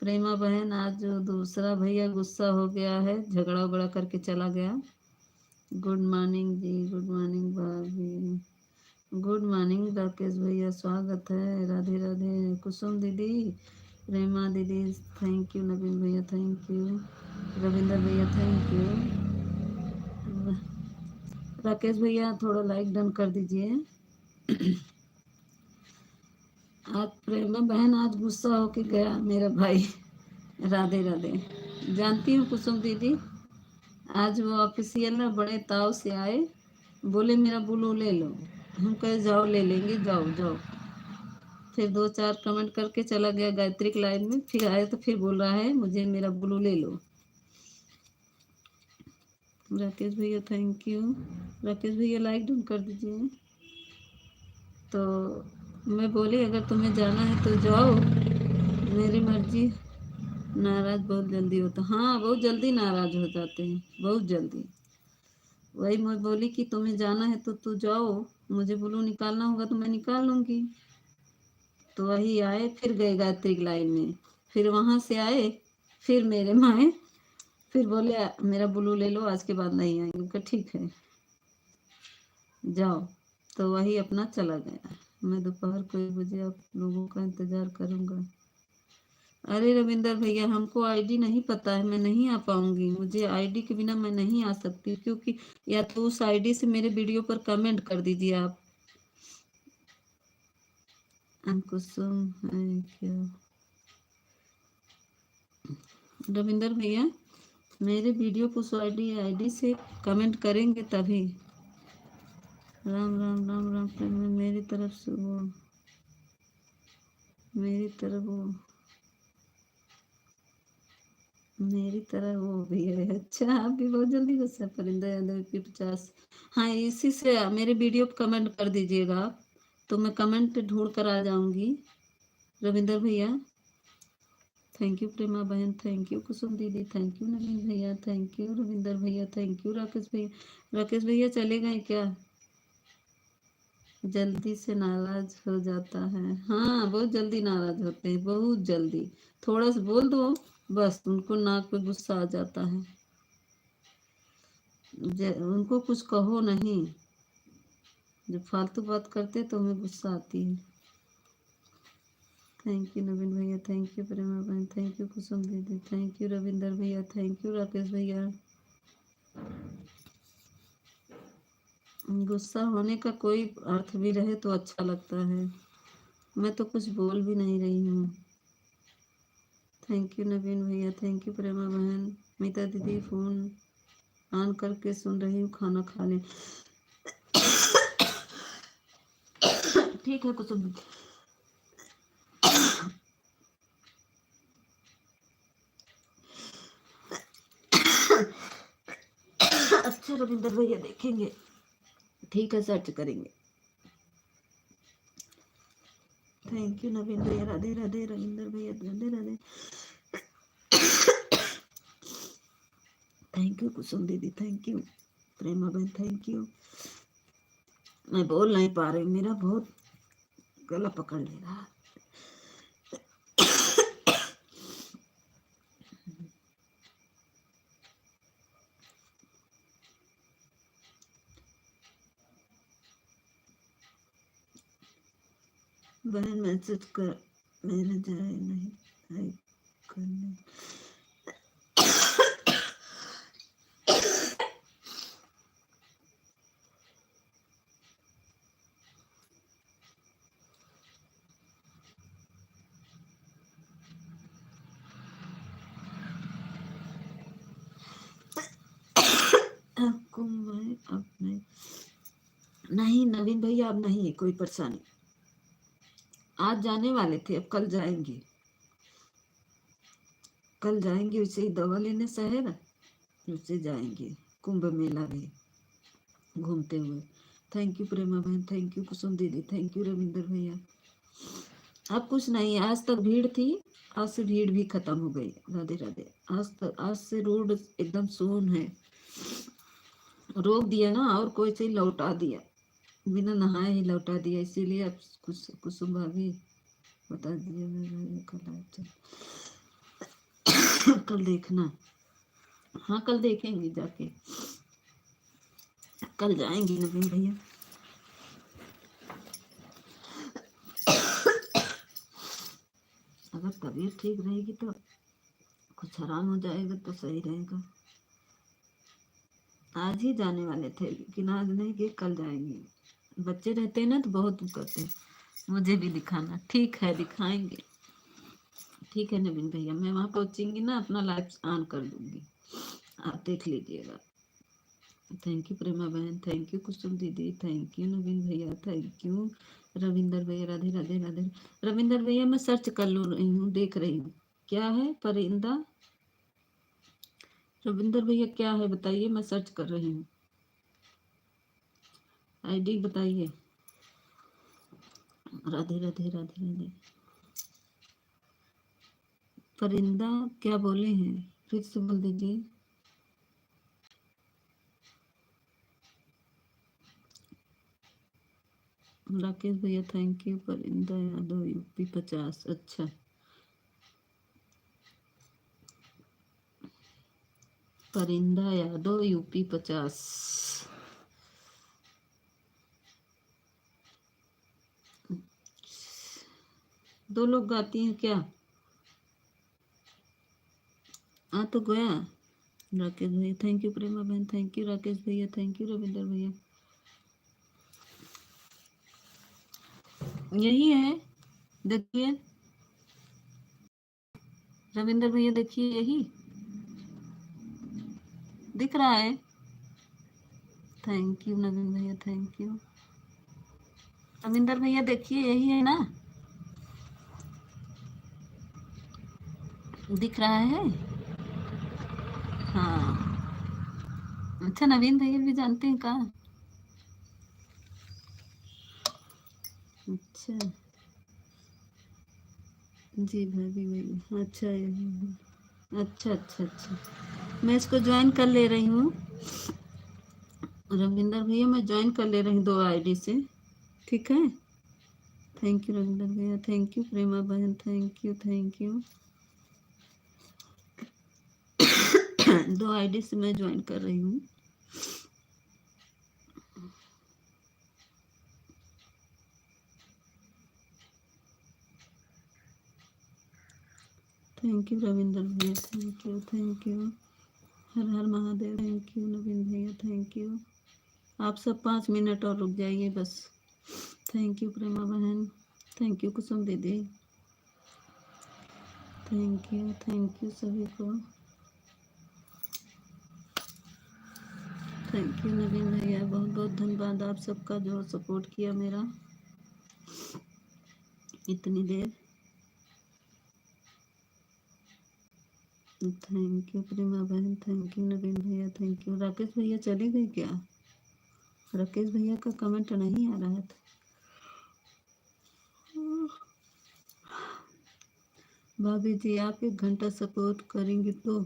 प्रेमा बहन, आज जो दूसरा भैया गुस्सा हो गया है, झगड़ा उगड़ा करके चला गया। गुड मॉर्निंग जी, गुड मॉर्निंग भाभी, गुड मॉर्निंग राकेश भैया, स्वागत है। राधे राधे। कुसुम दीदी, प्रेमा दीदी थैंक यू, नवीन भैया थैंक यू, रविंदर भैया थैंक यू। राकेश भैया थोड़ा लाइक डन कर दीजिए। आज प्रेमा बहन आज गुस्सा होके गया मेरा भाई। राधे राधे। जानती हूँ कुसुम दीदी, आज वो ऑफिशियल ना बड़े ताव से आए, बोले मेरा बुलू ले लो। हम कहे जाओ ले लेंगे, जाओ जाओ। फिर 2 4 कमेंट करके चला गया गायत्री की लाइन में, फिर आया तो फिर बोल रहा है मुझे मेरा ब्लू ले लो। राकेश भैया थैंक यू। राकेश भैया लाइक डन कर दीजिए। तो मैं बोली अगर तुम्हें जाना है तो जाओ, मेरी मर्जी। नाराज बहुत जल्दी होता, हाँ बहुत जल्दी नाराज हो जाते हैं, बहुत जल्दी। वही मैं बोली कि तुम्हें जाना है तो तू जाओ, मुझे ब्लू निकालना होगा तो मैं निकाल लूँगी। तो वही आए, फिर गए गायत्री की लाइन में, फिर वहाँ से आए, फिर मेरे माए फिर बोले मेरा ब्लू ले लो, आज के बाद नहीं आएंगे। उनका ठीक है जाओ। तो वही अपना चला गया। मैं दोपहर को 1 बजे आप लोगों का इंतजार करूंगा। अरे रविंदर भैया हमको आईडी नहीं पता है, मैं नहीं आ पाऊंगी। मुझे आईडी के बिना मैं नहीं आ सकती, क्योंकि या तो उस आईडी से मेरे वीडियो पर कमेंट कर दीजिए आप। कुसुम है क्या रविंदर भैया? मेरे वीडियो को उस आईडी से कमेंट करेंगे तभी। राम राम राम राम प्रेम में मेरी तरफ से वो मेरी तरह वो भी है। अच्छा आप भी बहुत जल्दी गुस्सा परिंदा यादव की 50। हाँ इसी से मेरे वीडियो पर कमेंट कर दीजिएगा आप, तो मैं कमेंट ढूंढ कर आ जाऊंगी। रविंदर भैया थैंक यू, प्रेमा बहन थैंक यू, कुसुम दीदी थैंक यू, नवीन भैया थैंक यू, रविंदर भैया थैंक यू, राकेश भैया चले गए क्या? जल्दी से नाराज हो जाता है। हाँ बहुत जल्दी नाराज होते हैं, बहुत जल्दी। थोड़ा सा बोल दो बस उनको नाक पे गुस्सा आ जाता है। उनको कुछ कहो नहीं, जब फालतू बात करते तो हमें गुस्सा आती है। थैंक यू नवीन भैया थैंक यू, प्रेमा बहन थैंक यू, कुसुम दीदी थैंक यू, रविंदर भैया थैंक यू, राकेश भैया। गुस्सा होने का कोई अर्थ भी रहे तो अच्छा लगता है। मैं तो कुछ बोल भी नहीं रही हूँ। थैंक यू नवीन भैया थैंक यू, प्रेमा बहन। मीता दीदी फोन ऑन करके सुन रही हूँ, खाना खा ले। ठीक है कुसुम। अच्छा रविंदर भैया देखेंगे, ठीक है सर्च करेंगे। थैंक यू नवीन भैया, राधे राधे, रविंदर भैया राधे राधे। थैंक यू कुसुम दीदी थैंक यू, प्रेमा बहन थैंक यू। मैं बोल नहीं पा रही, मेरा बहुत गला पकड़ ले रहा। बहन मैसेज कर, मेरा जाए नहीं टाइप करने। आपको मैं अपने नहीं नवीन भैया अब नहीं है कोई परेशानी। आज जाने वाले थे, अब कल जाएंगे। कल जाएंगे उसे ही दवा लेने शहर, उससे जाएंगे कुंभ मेला भी घूमते हुए। थैंक यू प्रेमा बहन थैंक यू, कुसुम दीदी थैंक यू, रविंदर भैया। अब कुछ नहीं, आज तक भीड़ थी, आज से भीड़ भी खत्म हो गई। राधे राधे। आज से रोड एकदम सुन है। रोक दिया ना और कोई से लौटा दिया, बिना नहाए ही लौटा दिया, इसीलिए अब कुसुम भाभी बता दिए कल देखना। हाँ कल देखेंगे जाके, कल जाएंगे नवीन भैया। अगर तबीयत ठीक रहेगी तो कुछ आराम हो जाएगा तो सही रहेगा। आज ही जाने वाले थे लेकिन आज नहीं गए, कल जाएंगे। बच्चे रहते हैं ना तो बहुत करते हैं, मुझे भी दिखाना। ठीक है दिखाएंगे। ठीक है नवीन भैया, मैं वहाँ पहुँचेंगी ना अपना लाइव ऑन कर दूंगी, आप देख लीजिएगा। थैंक यू प्रेमा बहन थैंक यू, कुसुम दीदी थैंक यू, नवीन भैया थैंक यू, रविंदर भैया राधे राधे राधे। रविंदर भैया मैं सर्च कर लू रही हूँ, देख रही हूँ क्या है परिंदा। रविंदर भैया क्या है बताइए, मैं सर्च कर रही हूँ। आईडी बताइए। राधे राधे राधे राधे। परिंदा क्या बोले हैं, फिर से बोल दीजिए। राकेश भैया थैंक यू, परिंदा यादव यूपी 50। अच्छा परिंदा यादव यूपी 50। दो लोग गाती हैं क्या? आ तो गया। राकेश भैया थैंक यू, प्रेमा बहन थैंक यू, राकेश भैया थैंक यू, रविंदर भैया यही है, देखिए रविंदर भैया देखिए यही दिख रहा है। थैंक यू नवीन भैया थैंक यू। रविंदर भैया देखिए यही है ना, दिख रहा है। हाँ अच्छा, नवीन भैया भी जानते हैं का? अच्छा जी भाभी भैया, अच्छा यही, अच्छा अच्छा अच्छा, मैं इसको ज्वाइन कर ले रही हूँ। रविंदर भैया मैं ज्वाइन कर ले रही हूँ 2 आईडी से, ठीक है। थैंक यू रविंदर भैया थैंक यू, प्रेमा बहन thank you thank you. 2 ID से मैं ज्वाइन कर रही हूँ। थैंक यू रविंदर भैया thank you. Har Har Mahadev thank you Naveen भैया थैंक यू। आप सब 5 मिनट और रुक जाइए बस। थैंक यू प्रेमा बहन थैंक यू, कुसुम दीदी थैंक यू सभी को थैंक यू। नवीन भैया बहुत बहुत धन्यवाद आप सबका जो सपोर्ट किया मेरा इतनी देर। थैंक यू प्रेमा बहन थैंक यू, नवीन भैया थैंक यू। राकेश भैया चली गई क्या? राकेश भैया का कमेंट नहीं आ रहा था। भाभी जी आप 1 घंटा सपोर्ट करेंगे तो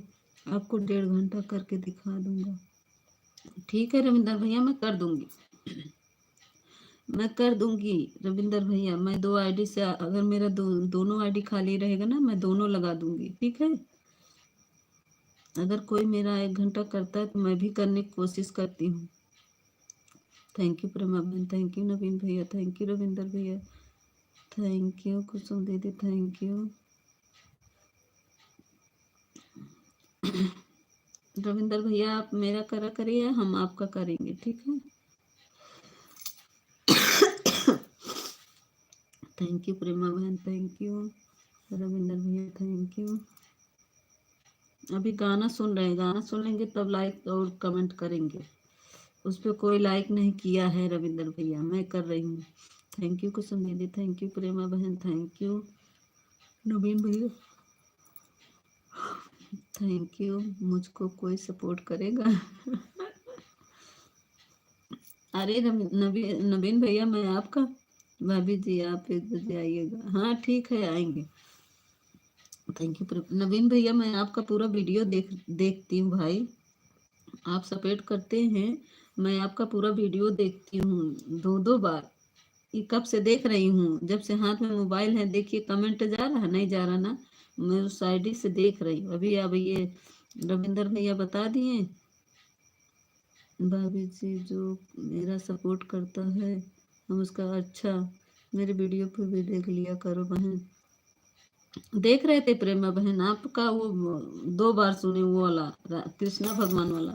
आपको 1.5 घंटा करके दिखा दूंगा। ठीक है रविंदर भैया मैं कर दूंगी, मैं कर दूंगी रविंदर भैया। मैं 2 आईडी से अगर मेरा दोनों आईडी खाली रहेगा ना, मैं दोनों लगा दूंगी, ठीक है। अगर कोई मेरा 1 घंटा करता है तो मैं भी करने की कोशिश करती हूँ। थैंक यू प्रेमा बहन थैंक यू, नवीन भैया थैंक यू, रविंदर भैया थैंक यू, कुसुम दीदी थैंक यू। रविंदर भैया आप मेरा करा करिए, हम आपका करेंगे, ठीक है। थैंक यू प्रेमा बहन थैंक यू, रविंदर भैया थैंक यू। अभी गाना सुन रहे हैं, गाना सुन लेंगे तब लाइक और कमेंट करेंगे। उस पर कोई लाइक नहीं किया है रविंदर भैया, मैं कर रही हूँ। थैंक यू कुसुम दीदी थैंक यू, प्रेमा बहन थैंक यू, नवीन भैया थैंक यू। मुझको कोई सपोर्ट करेगा? अरे नवीन भैया मैं आपका, भाभी जी आप 1 बजे आइएगा। हाँ ठीक है आएंगे। थैंक यू नवीन भैया, मैं आपका पूरा वीडियो देखती हूँ भाई, आप सपोर्ट करते हैं, मैं आपका पूरा वीडियो देखती हूँ 2 बार। ये कब से देख रही हूँ, जब से हाथ में मोबाइल है। देखिए कमेंट जा रहा है नहीं जा रहा ना, मैं उस आईडी से देख रही हूँ। अभी अब ये रविंदर भैया बता दिए, भाभी जी जो मेरा सपोर्ट करता है हम उसका, अच्छा मेरे वीडियो पे भी देख लिया करो बहन। देख रहे थे प्रेमा बहन आपका वो 2 बार सुने वो वाला कृष्णा भगवान वाला।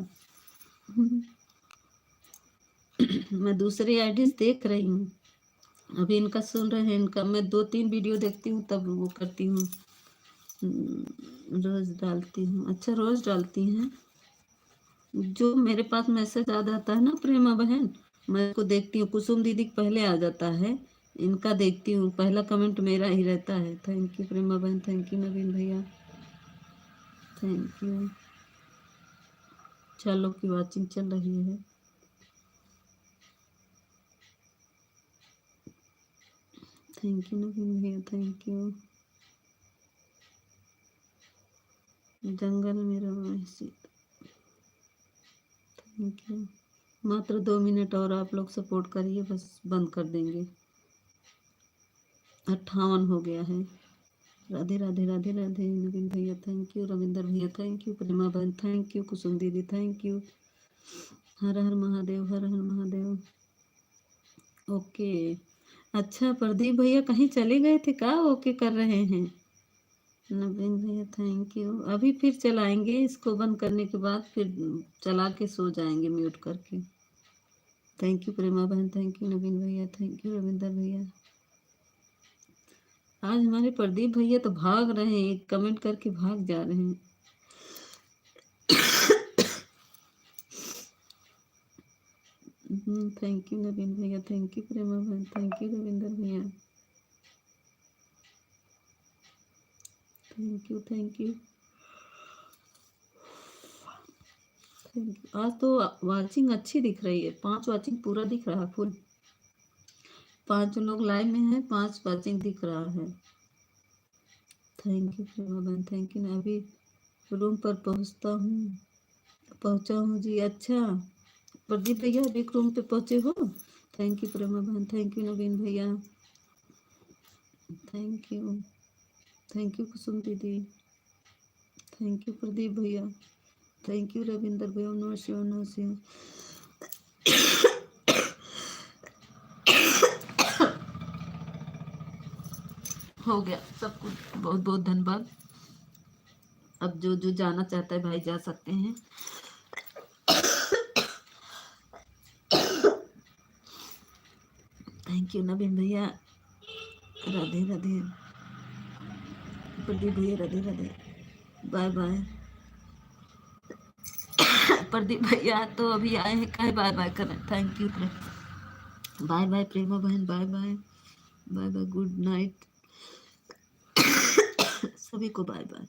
मैं दूसरी आईडी देख रही हूँ, अभी इनका सुन रहे हैं। इनका मैं 2-3 वीडियो देखती हूँ तब वो करती हूँ, रोज डालती हूँ। अच्छा रोज डालती हैं? जो मेरे पास मैसेज आ जाता है ना प्रेमा बहन, मैं उसको देखती हूँ। कुसुम दीदी पहले आ जाता है, इनका देखती हूँ, पहला कमेंट मेरा ही रहता है। थैंक यू प्रेमा बहन थैंक यू, नवीन भैया थैंक यू। चलो की वाचिंग चल रही है। थैंक यू नवीन भैया थैंक यू। जंगल मेरा महसी थैंक यू। मात्र 2 मिनट और आप लोग सपोर्ट करिए, बस बंद कर देंगे। 58 हो गया है। राधे राधे राधे राधे। नवीन भैया थैंक यू, रविंदर भैया थैंक यू, प्रेमा बहन थैंक यू, कुसुम दीदी thank you. Har Har Mahadev, Har Har Mahadev. Okay, अच्छा प्रदीप भैया कहीं चले गए थे क्या? ओके कर रहे हैं। नवीन भैया थैंक यू। अभी फिर चलाएंगे इसको, बंद करने के बाद फिर चला के सो जाएंगे म्यूट करके। थैंक यू प्रेमा बहन थैंक यू, नवीन भैया थैंक यू, रविंदर भैया। आज हमारे प्रदीप भैया तो भाग रहे हैं, कमेंट करके भाग जा रहे हैं। थैंक यू नवीन भैया, थैंक यू प्रेमा बहन, थैंक यू रविंदर भैया, thank you thank you thank you. आज तो वाचिंग अच्छी दिख रही है, 5 वाचिंग पूरा दिख रहा है फुल। 5 लोग लाइव में हैं, 5 वाचिंग दिख रहा है। थैंक यू प्रेमा बहन, थैंक यू। मैं अभी रूम पर पहुंचा हूँ जी। अच्छा प्रदीप भैया अभी रूम पे पहुंचे हो? थैंक यू प्रेमा बहन, थैंक यू नवीन भैया, थैंक यू कुसुम दीदी, थैंक यू प्रदीप भैया, थैंक यू रविंदर भैया। नमस्ते। हो गया सब कुछ, बहुत बहुत धन्यवाद। अब जो जो जाना चाहता है भाई जा सकते हैं। थैंक यू नवीन भैया, राधे राधे। प्रदीप भैया राधे राधे, बाय बाय। प्रदीप भैया तो अभी आए हैं, कहे बाय बाय करें। Thank you, bye bye Prema बहन, bye bye, bye bye, good night सभी को, बाय बाय।